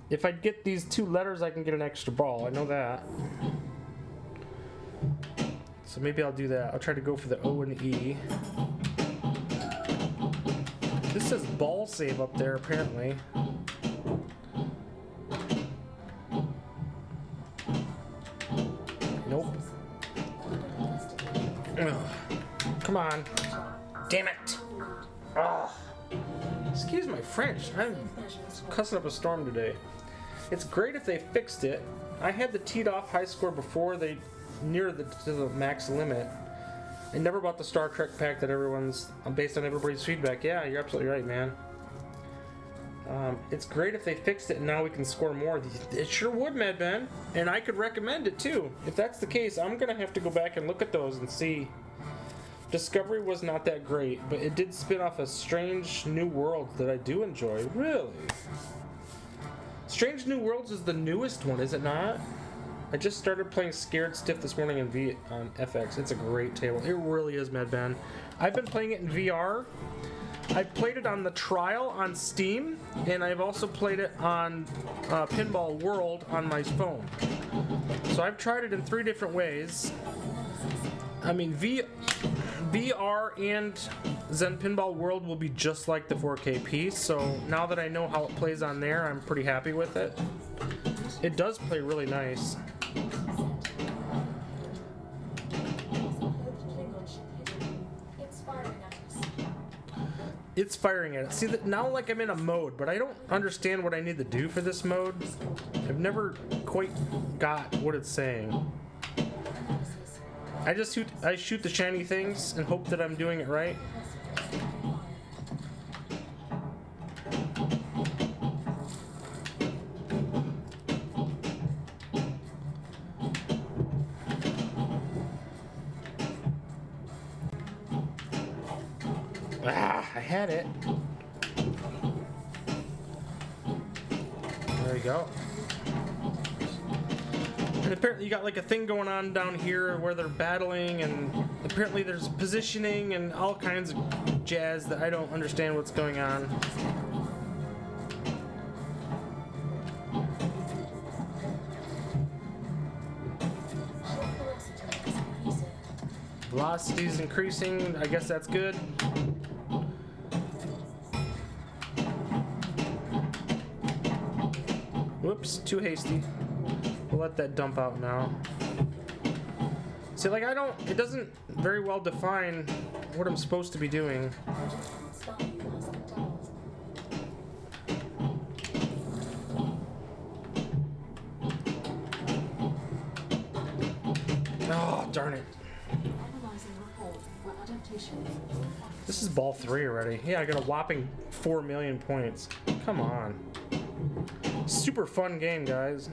If I get these 2 letters, I can get an extra ball. I know that. So maybe I'll do that. I'll try to go for the O and E. This says ball save up there, apparently. Nope. Ugh. Come on. Damn it. Ugh. Excuse my French. I'm cussing up a storm today. It's great if they fixed it. I had the teed off high score before they near to the max limit. I never bought the Star Trek pack that everyone's based on everybody's feedback. Yeah, you're absolutely right, man. It's great if they fixed it and now we can score more. It sure would, Mad Ben. And I could recommend it too. If that's the case, I'm gonna have to go back and look at those and see. Discovery was not that great, but it did spin off a Strange New Worlds that I do enjoy. Really? Strange New Worlds is the newest one, is it not? I just started playing Scared Stiff this morning on FX. It's a great table. It really is, Mad Ben. I've been playing it in VR. I've played it on the trial on Steam, and I've also played it on Pinball World on my phone. So I've tried it in 3 different ways. I mean, VR and Zen Pinball World will be just like the 4K piece, so now that I know how it plays on there, I'm pretty happy with it. It does play really nice. It's firing at us. It's firing at it. See, that now like I'm in a mode, but I don't understand what I need to do for this mode. I've never quite got what it's saying. I shoot the shiny things and hope that I'm doing it right. Ah, I had it. There we go. And apparently you got like a thing going on down here where they're battling, and apparently there's positioning and all kinds of jazz that I don't understand what's going on. Velocity's increasing. I guess that's good. Whoops, too hasty. We'll let that dump out now. See, like it doesn't very well define what I'm supposed to be doing. Oh, darn it. Analyzing report for adaptation. This is ball 3 already. Yeah, I got a whopping 4 million points. Come on. Super fun game, guys.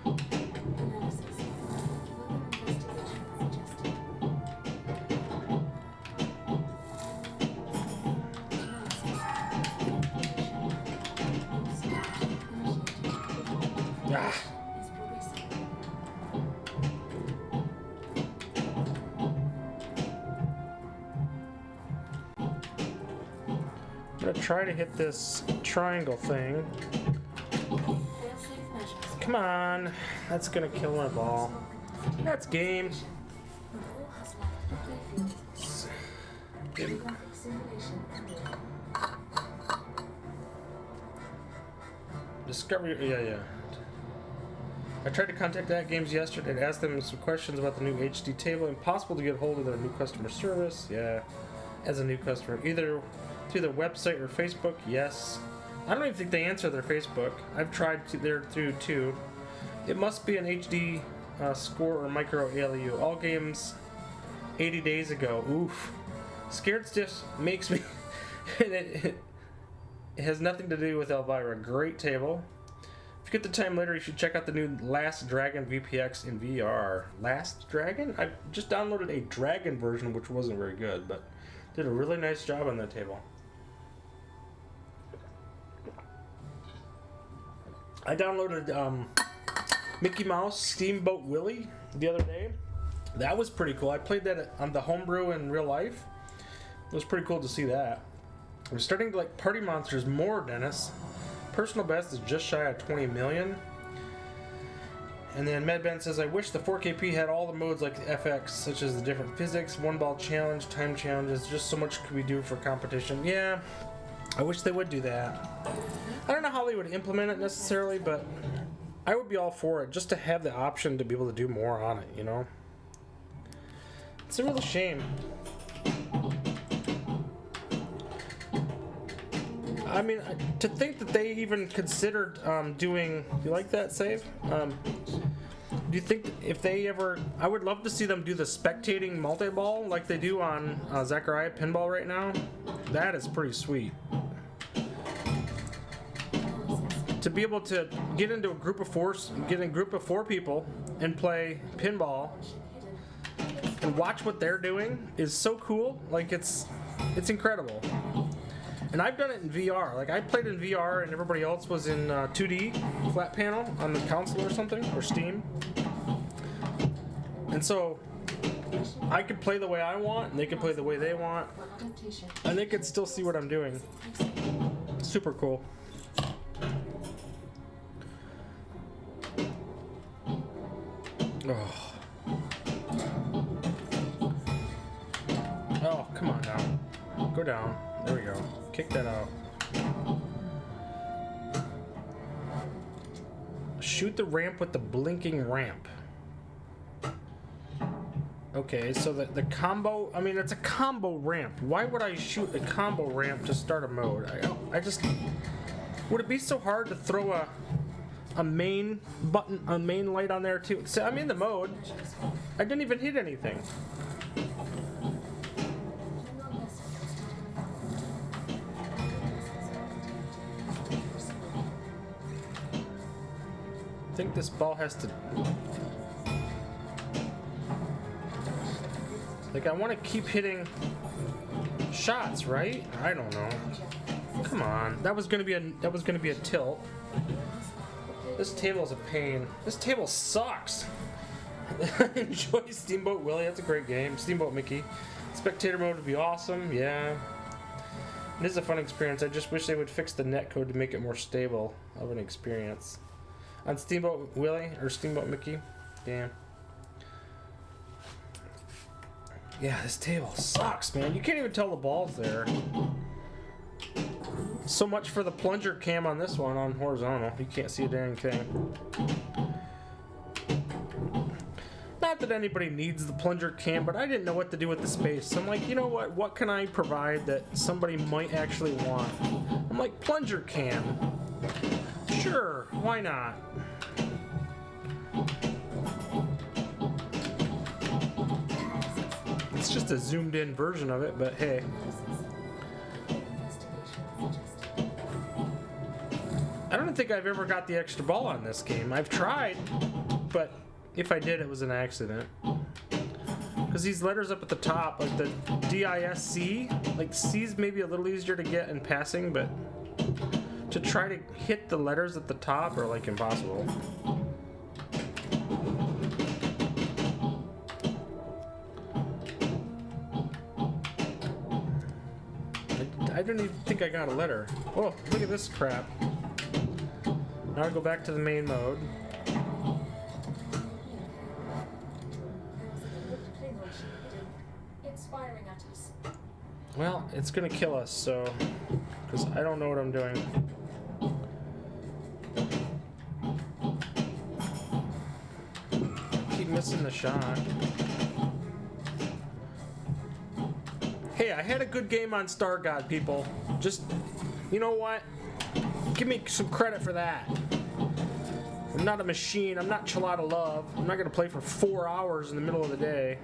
Analysis. Further investigation suggested. Ah. Is progressing. I'm gonna try to hit this triangle thing. Fail-safe measures. Come on. That's gonna kill my ball. That's game. The ball has left the playfield. Geographic simulation ended. Discovery. Yeah. I tried to contact that games yesterday and asked them some questions about the new HD table. Impossible to get hold of their new customer service. Yeah, as a new customer, either through their website or Facebook. Yes, I don't even think they answer their Facebook. I've tried there through too. It must be an HD score or micro ALU. All games 80 days ago. Oof. Scared Stiff makes me. It has nothing to do with Elvira. Great table. If you get the time later, you should check out the new Last Dragon VPX in VR. Last Dragon? I just downloaded a Dragon version, which wasn't very good, but did a really nice job on that table. I downloaded Mickey Mouse Steamboat Willie the other day. That was pretty cool. I played that on the homebrew in real life. It was pretty cool to see that. I'm starting to like Party Monsters more, Dennis. Personal best is just shy of 20 million. And then Medben says, I wish the 4KP had all the modes like the FX, such as the different physics, one ball challenge, time challenges. Just so much could we do for competition. Yeah, I wish they would do that. I don't know how they would implement it necessarily, but I would be all for it, just to have the option to be able to do more on it, you know? It's a real shame. I mean, to think that they even considered doing... You like that, Save? Do you think if they ever... I would love to see them do the spectating multi-ball like they do on Zachariah Pinball right now. That is pretty sweet. to be able to get into a group of four people and play pinball and watch what they're doing is so cool. Like it's incredible. And I've done it in VR. Like I played in VR and everybody else was in 2D flat panel on the console or something, or Steam. And so I could play the way I want and they could play the way they want. And they could still see what I'm doing. Super cool. Oh. Oh, come on now. Go down. There we go. Kick that out. Shoot the ramp with the blinking ramp. Okay, so the combo, I mean, it's a combo ramp. Why would I shoot a combo ramp to start a mode? I just, would it be so hard to throw a main button, a main light on there too? So I'm in the mode. I didn't even hit anything. I think this ball has to... Like I want to keep hitting shots, right? I don't know. Come on, that was gonna be a tilt. This table's a pain. This table sucks. Enjoy Steamboat Willie. That's a great game. Steamboat Mickey. Spectator mode would be awesome. Yeah. It is a fun experience. I just wish they would fix the netcode to make it more stable of an experience. On Steamboat Willie or Steamboat Mickey. Damn. Yeah, this table sucks, man. You can't even tell the ball's there. So much for the plunger cam on this one on horizontal. You can't see a dang thing. Not that anybody needs the plunger cam, but I didn't know what to do with the space. So I'm like, you know what? What can I provide that somebody might actually want? I'm like, plunger cam. Sure, why not? It's just a zoomed in version of it, but hey. I don't think I've ever got the extra ball on this game. I've tried, but if I did, it was an accident. Because these letters up at the top, like the D-I-S-C, like C's maybe a little easier to get in passing, but to try to hit the letters at the top are like impossible. I didn't even think I got a letter. Oh, look at this crap. Now I go back to the main mode. It's firing at us. Well, it's gonna kill us, so... Because I don't know what I'm doing. Keep missing the shot. Hey, I had a good game on Star God, people. Just, you know what? Give me some credit for that. I'm not a machine. I'm not Chelada Love. I'm not going to play for 4 hours in the middle of the day.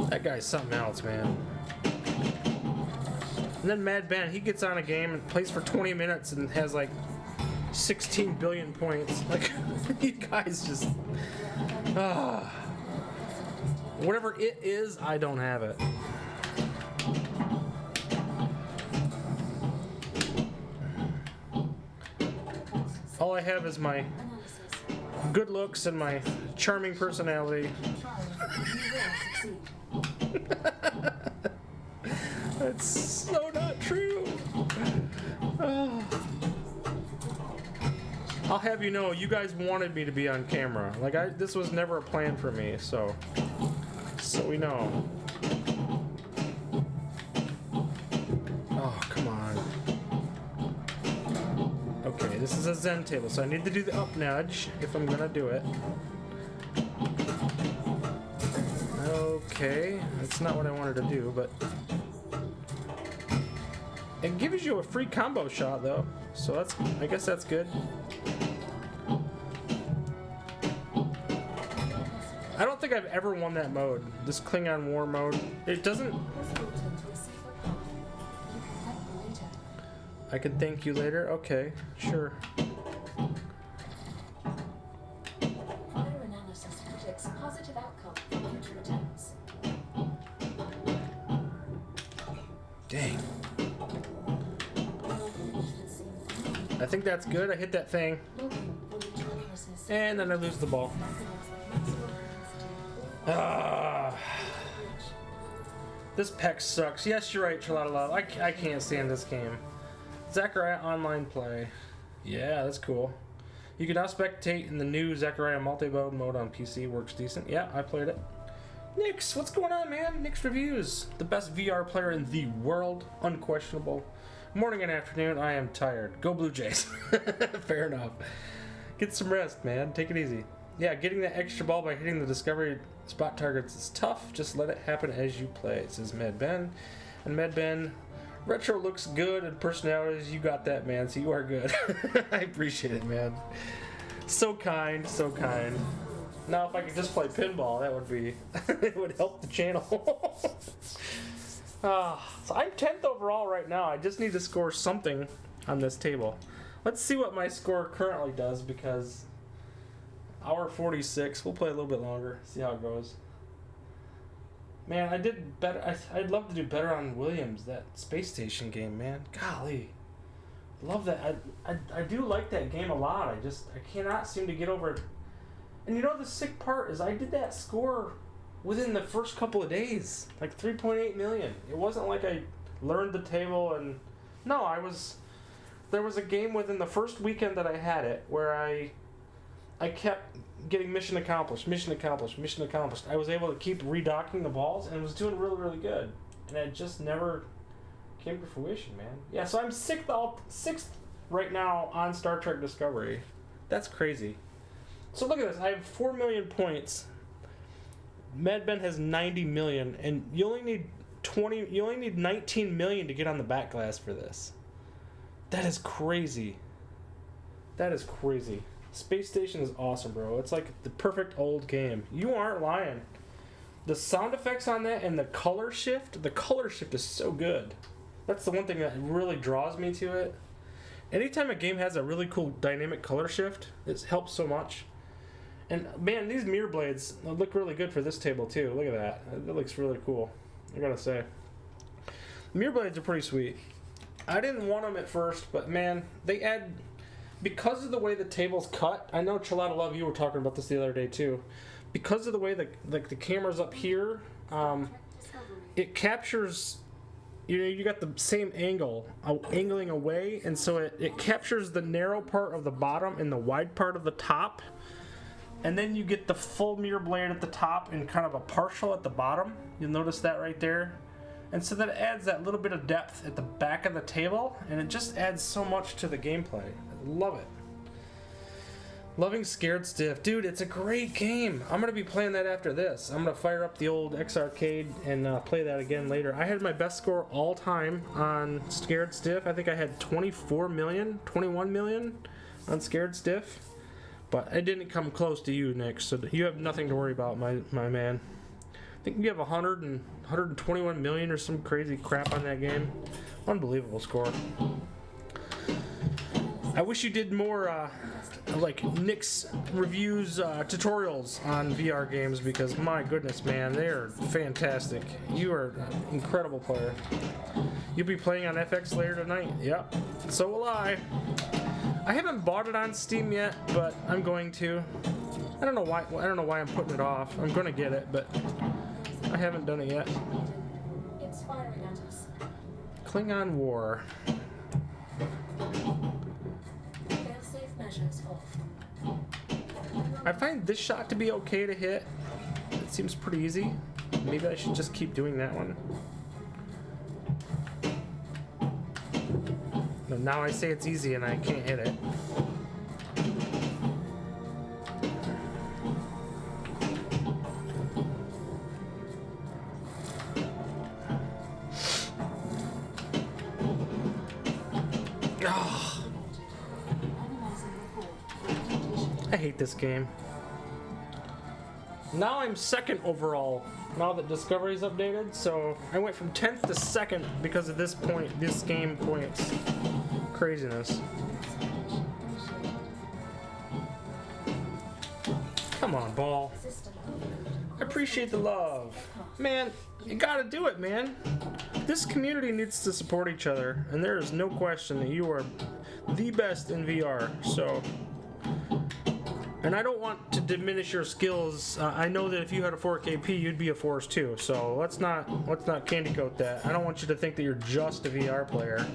That guy's something else, man. And then Mad Ben, he gets on a game and plays for 20 minutes and has like 16 billion points. Like, you guys just... whatever it is, I don't have it. All I have is my good looks and my charming personality. That's so not true. I'll have you know, you guys wanted me to be on camera. Like, this was never a plan for me, so we know. Oh, come on. Okay, this is a Zen table, so I need to do the up nudge if I'm gonna do it. Okay, that's not what I wanted to do, but it gives you a free combo shot though, so I guess that's good. I don't think I've ever won that mode, this Klingon War mode. It doesn't... I could thank you later. Okay, sure. Fire analysis predicts positive outcome for future attempts. Dang. Well, let's see. I think that's good. I hit that thing, Logan will need to analysis. and then I lose the ball. Maximum capacity. Ah. This PEX sucks. Yes, you're right, Charlotte Love. I can't stand this game. Zachariah online play. Yeah, that's cool. You can now spectate in the new Zachariah mode on PC. Works decent. Yeah, I played it. Nix, what's going on, man? Nix Reviews. The best VR player in the world. Unquestionable. Morning and afternoon, I am tired. Go Blue Jays. Fair enough. Get some rest, man. Take it easy. Yeah, getting that extra ball by hitting the discovery spot targets is tough. Just let it happen as you play, says Med Ben. And Med Ben, retro looks good and personalities, you got that, man, so you are good. I appreciate it, man. So kind, so kind. Now if I could just play pinball, that would be, it would help the channel. So I'm 10th overall right now. I just need to score something on this table. Let's see what my score currently does, because hour 46. We'll play a little bit longer. See how it goes. Man, I did better. I'd love to do better on Williams, that space station game, man. Golly, love that. I do like that game a lot. I cannot seem to get over it. And you know the sick part is I did that score within the first couple of days, like 3.8 million. It wasn't like I learned the table and no, there was a game within the first weekend that I had it where I kept getting mission accomplished, mission accomplished, mission accomplished. I was able to keep redocking the balls and it was doing really, really good. And it just never came to fruition, man. Yeah, so I'm sixth right now on Star Trek Discovery. That's crazy. So look at this. I have 4 million points. MedBen has 90 million, and you only need 19 million to get on the back glass for this. That is crazy. That is crazy. Space Station is awesome, bro. It's like the perfect old game. You aren't lying. The sound effects on that and the color shift is so good. That's the one thing that really draws me to it. Anytime a game has a really cool dynamic color shift, it helps so much. And man, these mirror blades look really good for this table too. Look at that. That looks really cool, I gotta say. The mirror blades are pretty sweet. I didn't want them at first, but man, they add, because of the way the table's cut. I know Chalada Love, you were talking about this the other day too. Because of the way the camera's up here, it captures, you got the same angle, angling away, and so it captures the narrow part of the bottom and the wide part of the top. And then you get the full mirror blade at the top and kind of a partial at the bottom. You'll notice that right there. And so that adds that little bit of depth at the back of the table, and it just adds so much to the gameplay. I love it. Loving Scared Stiff. Dude, it's a great game. I'm going to be playing that after this. I'm going to fire up the old X Arcade and play that again later. I had my best score all time on Scared Stiff. I think I had 21 million on Scared Stiff. But I didn't come close to you, Nick, so you have nothing to worry about, my man. I think you have 121 million or some crazy crap on that game. Unbelievable score. I wish you did more like Nick's reviews, tutorials on VR games, because my goodness, man, they are fantastic. You are an incredible player. You'll be playing on FX later tonight. Yep, so will I. I haven't bought it on Steam yet, but I'm going to. I don't know why I'm putting it off. I'm going to get it, but I haven't done it yet. It's firing at us. Klingon War. Fail-safe measures off. I find this shot to be okay to hit. It seems pretty easy. Maybe I should just keep doing that one. No, now I say it's easy and I can't hit it. I hate this game. Now I'm second overall, now that Discovery's updated, so I went from 10th to 2nd because of this game points. craziness. Come on, ball. System overload. I appreciate the love. Man, you gotta do it, man. This community needs to support each other, and there is no question that you are the best in VR. So, and I don't want to diminish your skills. I know that if you had a 4KP, you'd be a force too. So let's not candy coat that. I don't want you to think that you're just a VR player.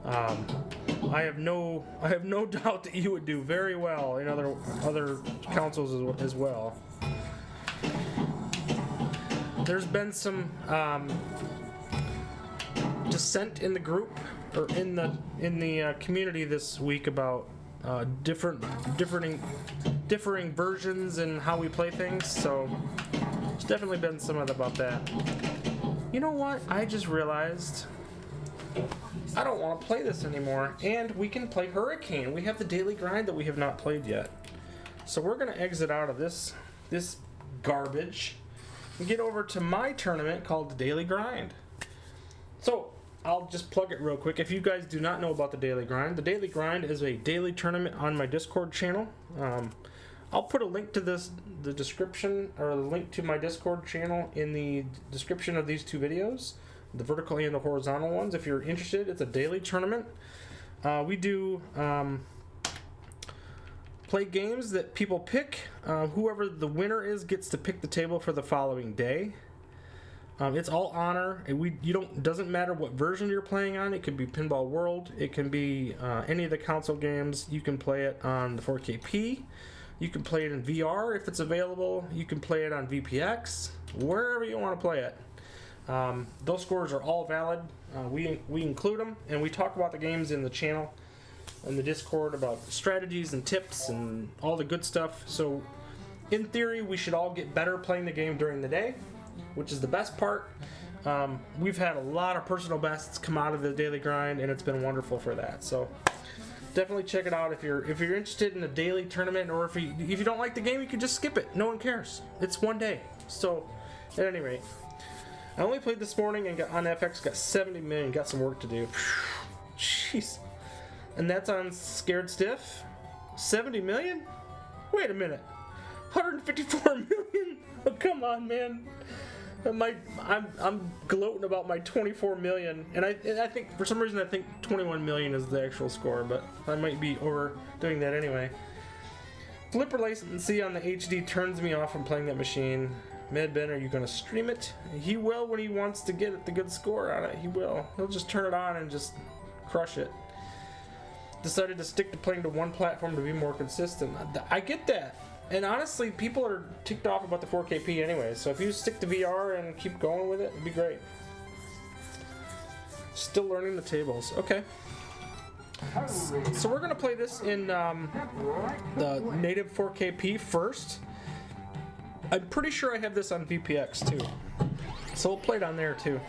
I have no doubt that you would do very well in other consoles as well. There's been some dissent in the group or in the community this week about differing versions and how we play things. So there's definitely been some about that. You know what? I just realized I don't want to play this anymore, and we can play Hurricane. We have the daily grind that we have not played yet. So we're gonna exit out of this garbage and get over to my tournament called the Daily Grind. So I'll just plug it real quick. If you guys do not know about the Daily Grind is a daily tournament on my Discord channel. I'll put a link to the description, or the link to my Discord channel in the description of these two videos, the vertical and the horizontal ones. If you're interested, it's a daily tournament. We do play games that people pick. Whoever the winner is gets to pick the table for the following day. It's all honor. Doesn't matter what version you're playing on. It could be Pinball World. It can be any of the console games. You can play it on the 4KP. You can play it in VR if it's available. You can play it on VPX. Wherever you want to play it. Those scores are all valid. We include them, and we talk about the games in the channel, in the Discord, about strategies and tips and all the good stuff. So, in theory, we should all get better playing the game during the day, which is the best part. We've had a lot of personal bests come out of the daily grind, and it's been wonderful for that. So, definitely check it out if you're interested in a daily tournament, or if you don't like the game, you can just skip it. No one cares. It's one day. So, at any rate. I only played this morning and got on FX, got 70 million, got some work to do. Jeez. And that's on Scared Stiff? 70 million? Wait a minute. 154 million? Oh, come on, man. I'm gloating about my 24 million, and I think, for some reason, I think 21 million is the actual score, but I might be overdoing that anyway. Flipper latency on the HD turns me off from playing that machine. Medben, are you going to stream it? He will when he wants to get the good score on it. He will. He'll just turn it on and just crush it. Decided to stick to playing to one platform to be more consistent. I get that. And honestly, people are ticked off about the 4KP anyway. So if you stick to VR and keep going with it, it'd be great. Still learning the tables. Okay. So we're going to play this in the native 4KP first. I'm pretty sure I have this on VPX too, so we'll play it on there too.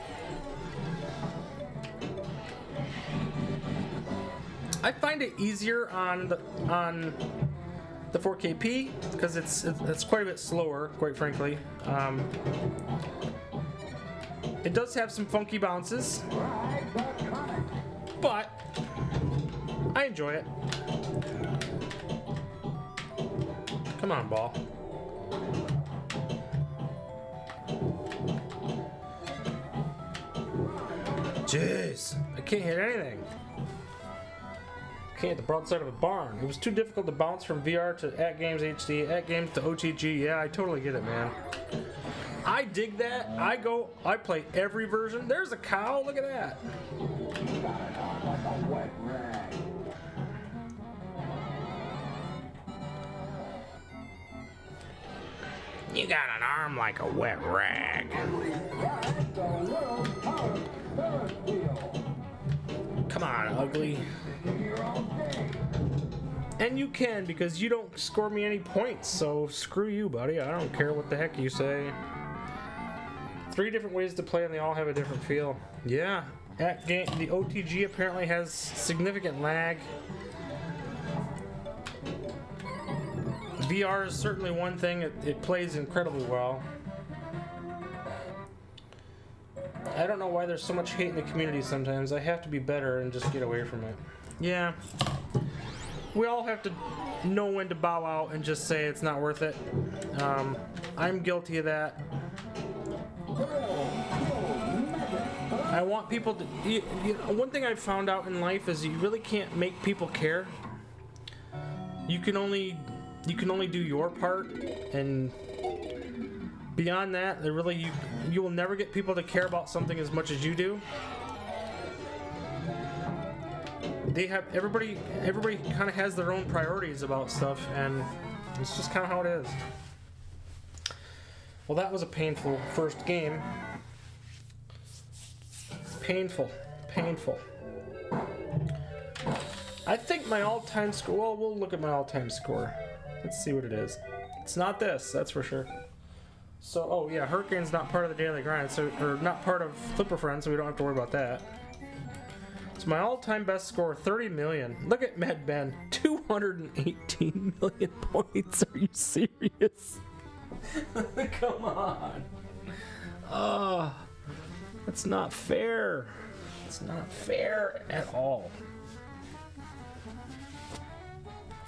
I find it easier on the 4KP because it's quite a bit slower, quite frankly. It does have some funky bounces, but I enjoy it. Come on, ball. Jeez, I can't hit anything. Can't hit the broadside of a barn. It was too difficult to bounce from VR to @Games HD, @Games to OTG. Yeah, I totally get it, man. I dig that. I play every version. There's a cow. Look at that. You got an arm like a wet rag. Come on, ugly. And you can, because you don't score me any points, so screw you, buddy. I don't care what the heck you say. 3 different ways to play, and they all have a different feel. Yeah, the OTG apparently has significant lag. VR is certainly one thing. It plays incredibly well. I don't know why there's so much hate in the community sometimes. I have to be better and just get away from it. Yeah. We all have to know when to bow out and just say it's not worth it. I'm guilty of that. I want people to. One thing I've found out in life is you really can't make people care. You can only do your part, and beyond that, you will never get people to care about something as much as you do. Everybody kind of has their own priorities about stuff, and it's just kind of how it is. Well, that was a painful first game. Painful. I think my all-time score. Well, we'll look at my all-time score. Let's see what it is. It's not this, that's for sure. So, oh yeah, Hurricane's not part of the daily grind, or not part of Flipper Friends, so we don't have to worry about that. So my all-time best score, 30 million. Look at Mad Ben, 218 million points. Are you serious? Come on. Oh, that's not fair. It's not fair at all.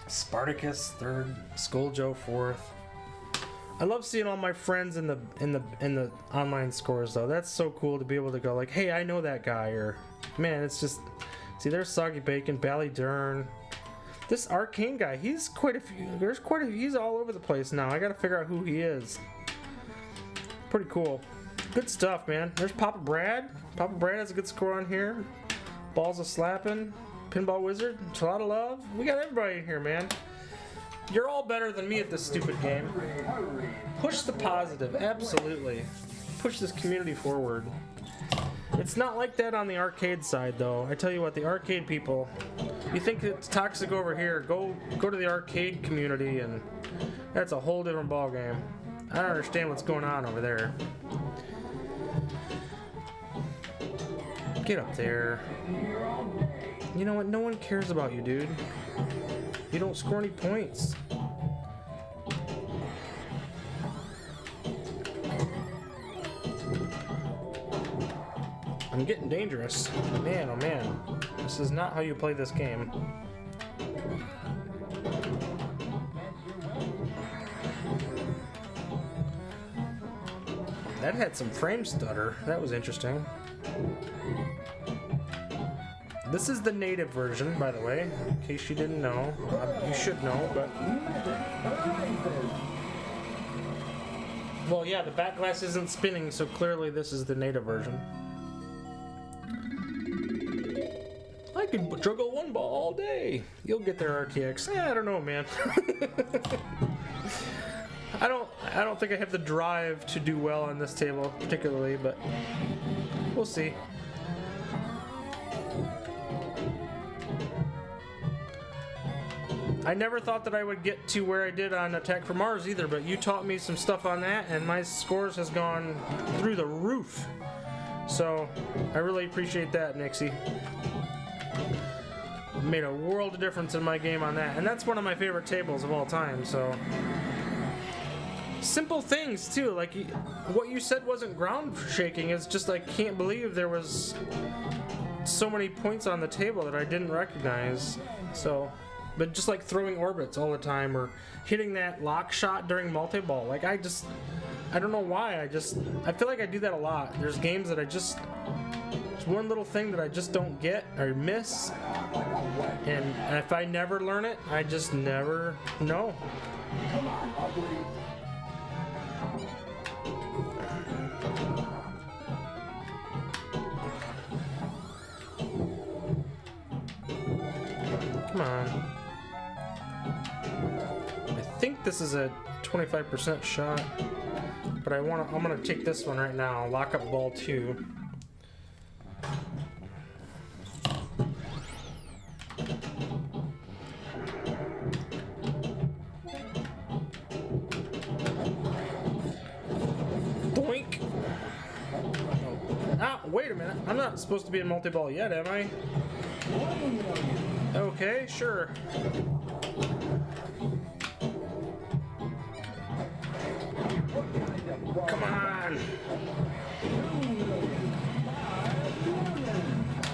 Spartacus 3rd, Skull Joe 4th. I love seeing all my friends in the online scores though. That's so cool to be able to go like, hey, I know that guy, or man, it's just see there's Soggy Bacon, Bally Dern. This Arcane guy, he's quite a few. He's all over the place now. I gotta figure out who he is. Pretty cool. Good stuff, man. There's Papa Brad. Papa Brad has a good score on here. Balls a slapping. Pinball Wizard. It's a lot of love. We got everybody in here, man. You're all better than me at this stupid game. Push the positive, absolutely. Push this community forward. It's not like that on the arcade side, though. I tell you what, the arcade people, you think it's toxic over here, go to the arcade community, and that's a whole different ballgame. I don't understand what's going on over there. Get up there. You know what? No one cares about you, dude. You don't score any points. I'm getting dangerous. Man, oh man. This is not how you play this game. That had some frame stutter. That was interesting. This is the native version, by the way, in case you didn't know. You should know, but... Well, yeah, the back glass isn't spinning, so clearly this is the native version. I can juggle one ball all day. You'll get there, RTX. I don't know, man. I don't think I have the drive to do well on this table, particularly, but we'll see. I never thought that I would get to where I did on Attack from Mars either, but you taught me some stuff on that, and my scores has gone through the roof. So, I really appreciate that, Nixie. Made a world of difference in my game on that, and that's one of my favorite tables of all time, so... Simple things, too, like, what you said wasn't ground shaking, it's just, I can't believe there was so many points on the table that I didn't recognize, so... But just like throwing orbits all the time, or hitting that lock shot during multi-ball. Like I don't know why, I feel like I do that a lot. There's games that there's one little thing that I just don't get or miss. And if I never learn it, I just never know. Come on. I think this is a 25% shot, but I'm gonna take this one right now. Lock up ball 2. Doink. Ah, wait a minute. I'm not supposed to be in multi-ball yet, am I? Okay, sure. Come on.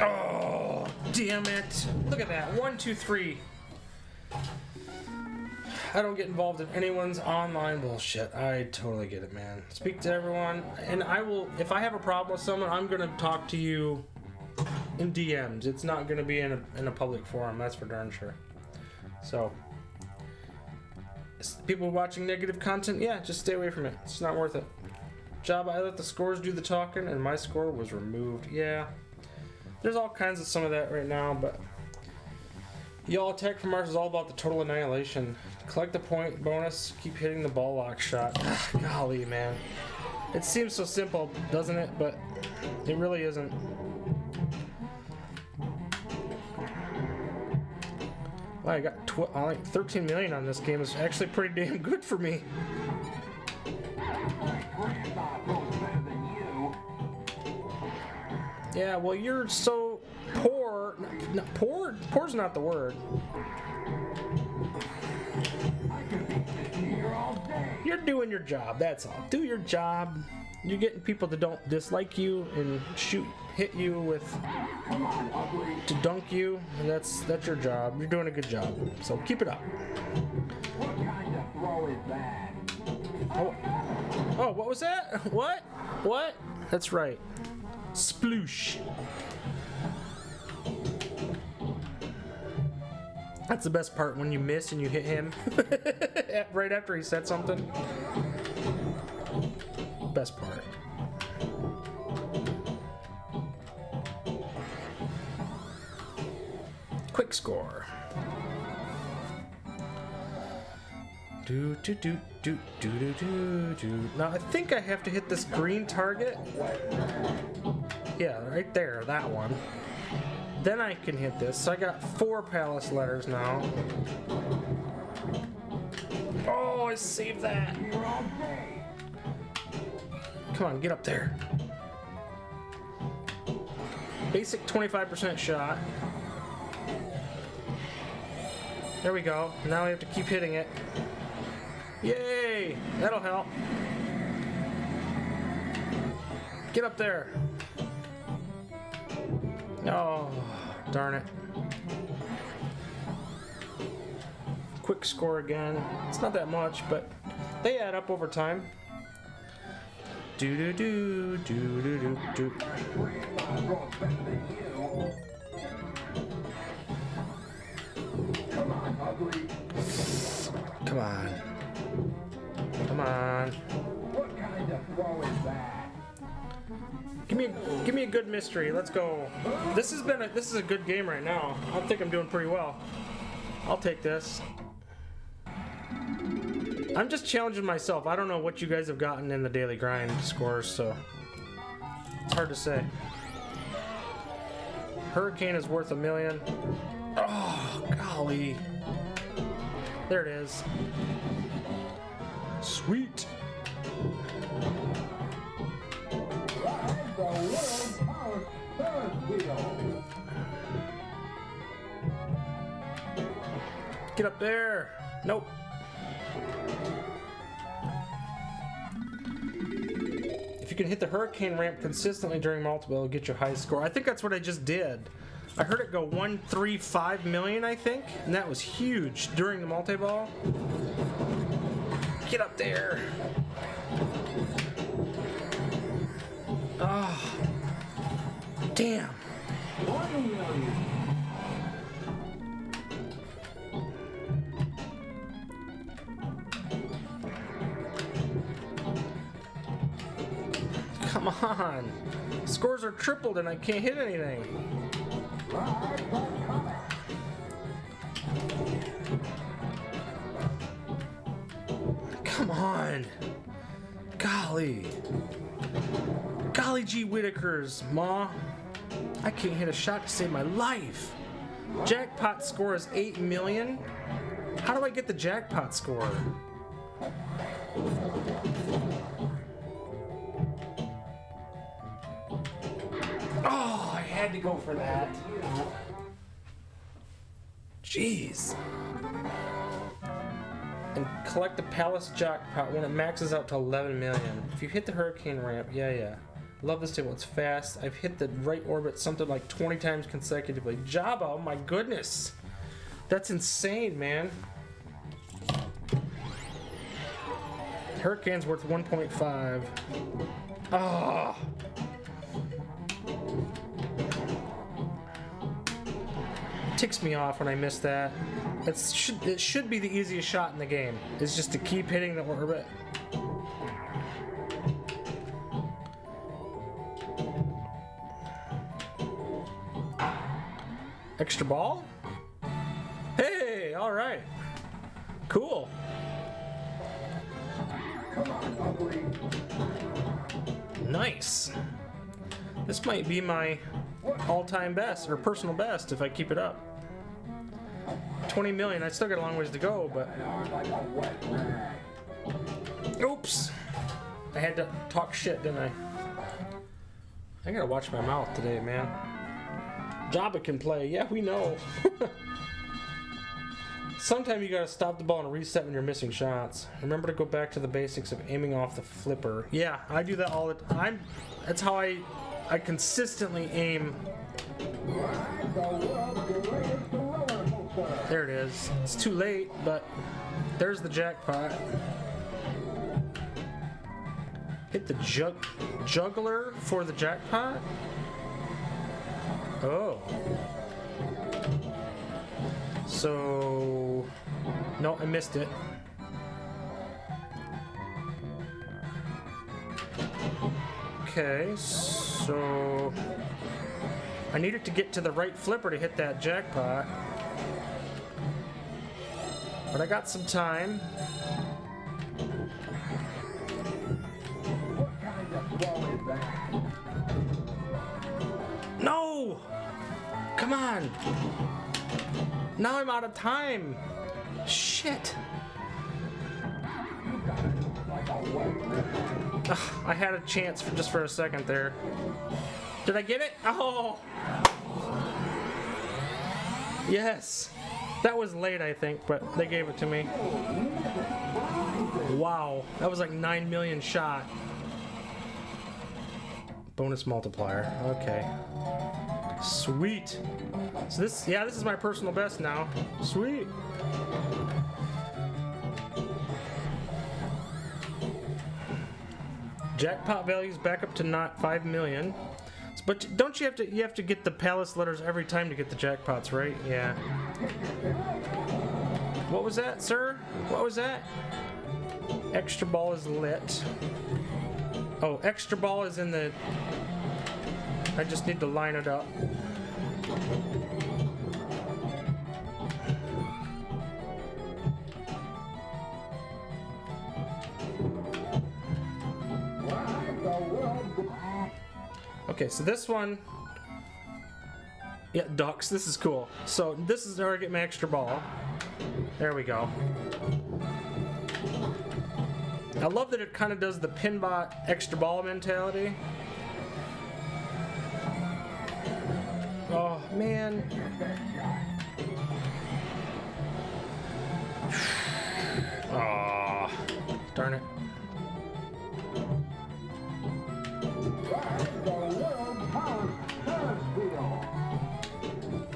Oh, damn it. Look at that. 1, 2, 3. I don't get involved in anyone's online bullshit. I totally get it, man. Speak to everyone, and I will. If I have a problem with someone, I'm gonna talk to you in DMs. It's not gonna be in a public forum. That's for darn sure. So, people watching negative content, yeah, just stay away from it. It's not worth it. Job, I let the scores do the talking, and my score was removed. Yeah, there's all kinds of some of that right now, but. Y'all, Attack from Mars is all about the total annihilation. Collect the point bonus, keep hitting the ball lock shot. Golly, man. It seems so simple, doesn't it? But it really isn't. Wow, I got like 13 million on this game. It's actually pretty damn good for me. Yeah, well, you're so poor. No, poor? Poor's not the word. You're doing your job, that's all. Do your job. You're getting people that don't dislike you and hit you with, to dunk you. That's your job. You're doing a good job. So keep it up. What kind of throw is that? Oh, what was that? What? What? That's right. Sploosh. That's the best part, when you miss and you hit him right after he said something. Best part. Quick score. Do do do do do do do do. Now I think I have to hit this green target. Yeah, right there, that one. Then I can hit this. So I got 4 palace letters now. Oh, I saved that. Come on, get up there. Basic 25% shot. There we go. Now we have to keep hitting it. Yay! That'll help. Get up there. Oh, darn it. Quick score again. It's not that much, but they add up over time. Do do do do do do do. Come on. Come on. What kind of throw is that? Give me a good mystery. Let's go. This is a good game right now. I think I'm doing pretty well. I'll take this. I'm just challenging myself. I don't know what you guys have gotten in the daily grind scores, so it's hard to say. Hurricane is worth $1 million. Oh, golly. There it is. Sweet. The world's power Ferris wheel. Get up there. Nope. If you can hit the hurricane ramp consistently during multiple, it'll get you a high score. I think that's what I just did. I heard it go 135 million, I think, and that was huge during the multi-ball. Get up there. Oh, damn. 1 million. Come on. Scores are tripled and I can't hit anything. Come on. Golly. Golly gee Whitakers, Ma. I can't hit a shot to save my life. Jackpot score is 8 million. How do I get the jackpot score? Oh, I had to go for that. Jeez. And collect the palace jackpot when it maxes out to 11 million. If you hit the hurricane ramp, yeah. Love this table. It's fast. I've hit the right orbit something like 20 times consecutively. Jabba, oh my goodness. That's insane, man. Hurricane's worth 1.5. Ah. Ticks me off when I miss that. It should be the easiest shot in the game. Is just to keep hitting the orbit. Extra ball? Hey, all right. Cool. Nice. This might be my all-time best, or personal best, if I keep it up. 20 million. I still got a long ways to go, but... Oops. I had to talk shit, didn't I? I gotta watch my mouth today, man. Jabba can play. Yeah, we know. Sometimes you gotta stop the ball and reset when you're missing shots. Remember to go back to the basics of aiming off the flipper. Yeah, I do that all the time. That's how I consistently aim. There it is. It's too late, but there's the jackpot. Hit the juggler for the jackpot. Oh. So... No, I missed it. Okay, so... I needed to get to the right flipper to hit that jackpot. But I got some time. What kind of throw is that? No! Come on! Now I'm out of time! Shit! Ugh, I had a chance for just for a second there. Did I get it? Oh! Yes! That was late, I think, but they gave it to me. Wow, that was like 9 million shot. Bonus multiplier. Okay. Sweet. So this is my personal best now. Sweet. Jackpot values back up to not 5 million. But don't you have to get the palace letters every time to get the jackpots, right? Yeah. What was that, sir? What was that? Extra ball is lit. Oh, extra ball is in the... I just need to line it up. Okay, so this one... Yeah, ducks. This is cool. So this is where I get my extra ball. There we go. I love that it kind of does the Pinball extra ball mentality. Oh, man. Aw, darn it.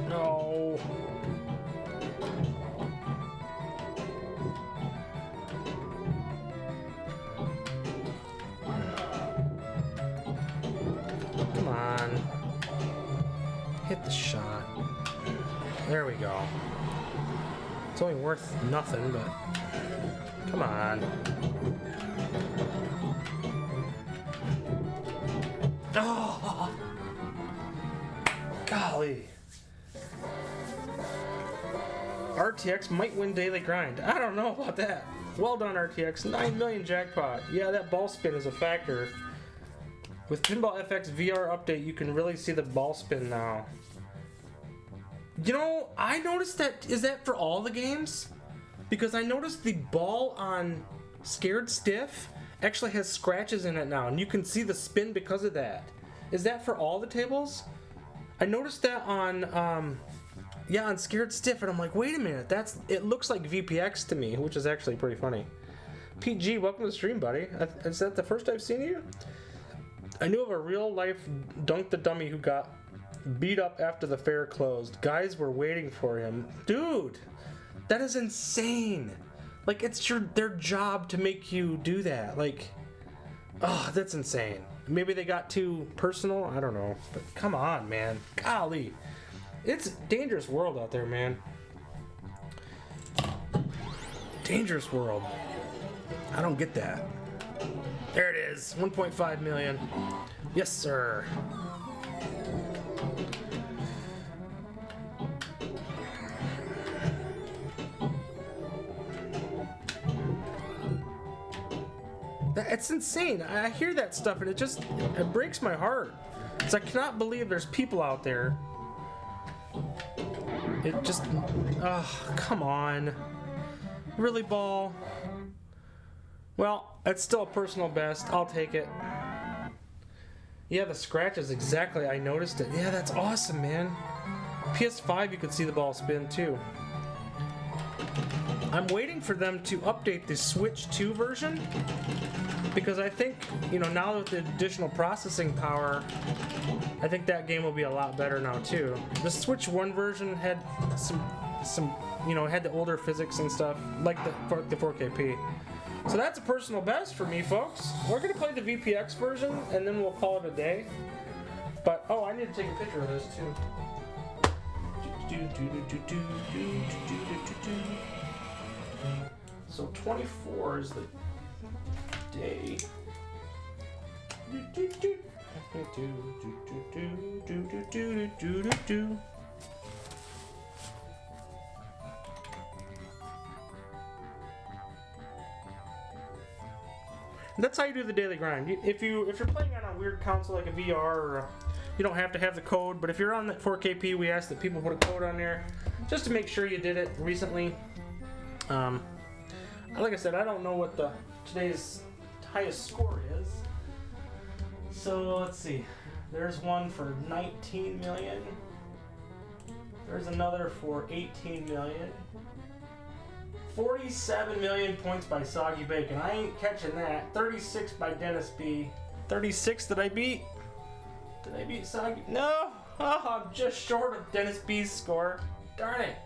No. Come on. Hit the shot. There we go. It's only worth nothing, but come on. Oh, golly. RTX might win daily grind. I don't know about that. Well done, RTX. 9 million jackpot. Yeah, that ball spin is a factor. With Pinball FX VR update, you can really see the ball spin now. You know, I noticed that. Is that for all the games? Because I noticed the ball on Scared Stiff actually has scratches in it now, and you can see the spin because of that. Is that for all the tables? I noticed that on, on Scared Stiff, and I'm like, wait a minute, it looks like VPX to me, which is actually pretty funny. PG, welcome to the stream, buddy. Is that the first I've seen you? I knew of a real life Dunk the Dummy who got beat up after the fair closed. Guys were waiting for him. Dude, that is insane. Like, it's their job to make you do that. Like, oh, that's insane. Maybe they got too personal. I don't know. But come on, man. Golly. It's a dangerous world out there, man. Dangerous world. I don't get that. There it is. 1.5 million. Yes, sir. It's insane. I hear that stuff and it breaks my heart. Because I cannot believe there's people out there. It just, oh, come on. Really, ball? Well, it's still a personal best. I'll take it. Yeah, the scratch is exactly, I noticed it. Yeah, that's awesome, man. PS5, you could see the ball spin too. I'm waiting for them to update the Switch 2 version, because I think, you know, now with the additional processing power, I think that game will be a lot better now too. The Switch 1 version had some you know, had the older physics and stuff, like the 4KP. So that's a personal best for me, folks. We're gonna play the VPX version, and then we'll call it a day. But, oh, I need to take a picture of this too. So 24 is the day. That's how you do the daily grind. If you're playing on a weird console like a VR, or you don't have to have the code. But if you're on that 4KP, we ask that people put a code on there just to make sure you did it recently. Like I said, I don't know what today's highest score is. So let's see. There's one for 19 million. There's another for 18 million. 47 million points by Soggy Bacon. I ain't catching that. 36 by Dennis B. 36 did I beat? Did I beat Soggy? No! Oh, I'm just short of Dennis B's score. Darn it.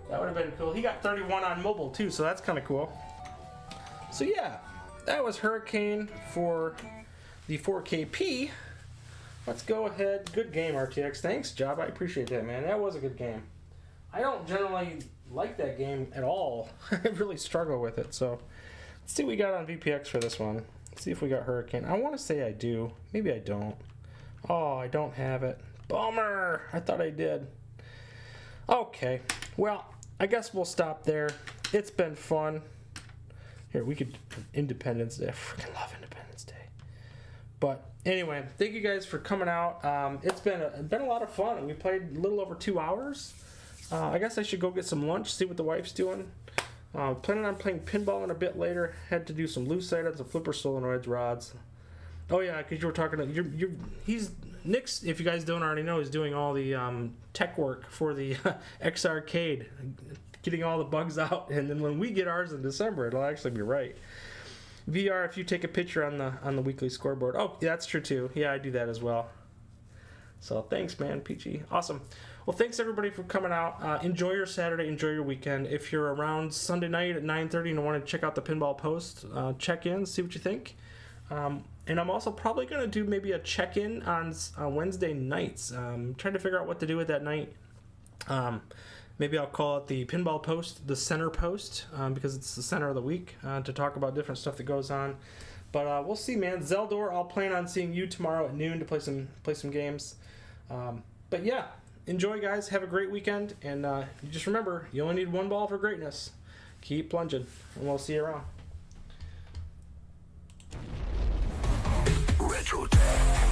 That would have been cool. He got 31 on mobile too, so that's kind of cool. So yeah, that was Hurricane for the 4KP. Let's go ahead. Good game, RTX. Thanks, Job. I appreciate that, man. That was a good game. I don't generally like that game at all. I really struggle with it. So let's see what we got on VPX for this one. Let's see if we got Hurricane. I want to say I do. Maybe I don't. Oh, I don't have it. Bummer. I thought I did. Okay. Well, I guess we'll stop there. It's been fun. Here, we could Independence Day. I freaking love Independence Day. But anyway, thank you guys for coming out. It's been a lot of fun. We played a little over 2 hours. I guess I should go get some lunch, see what the wife's doing. Planning on playing pinball in a bit later. Had to do some loose items, some flipper solenoids, rods. Oh yeah, because you were talking to Nick's. If you guys don't already know, is doing all the tech work for the X Arcade, getting all the bugs out, and then when we get ours in December, it'll actually be right. VR, if you take a picture on the weekly scoreboard. Oh, yeah, that's true too. Yeah, I do that as well. So thanks, man, Peachy. Awesome. Well, thanks everybody for coming out. Enjoy your Saturday. Enjoy your weekend. If you're around Sunday night at 9:30 and want to check out the Pinball Post, check in, see what you think. And I'm also probably going to do maybe a check-in on Wednesday nights. Trying to figure out what to do with that night. Maybe I'll call it the Pinball Post, the Center Post, because it's the center of the week, to talk about different stuff that goes on. But we'll see, man. Zeldor, I'll plan on seeing you tomorrow at noon to play some games. But yeah, enjoy, guys. Have a great weekend. And just remember, you only need one ball for greatness. Keep plunging, and we'll see you around. Retro Tech.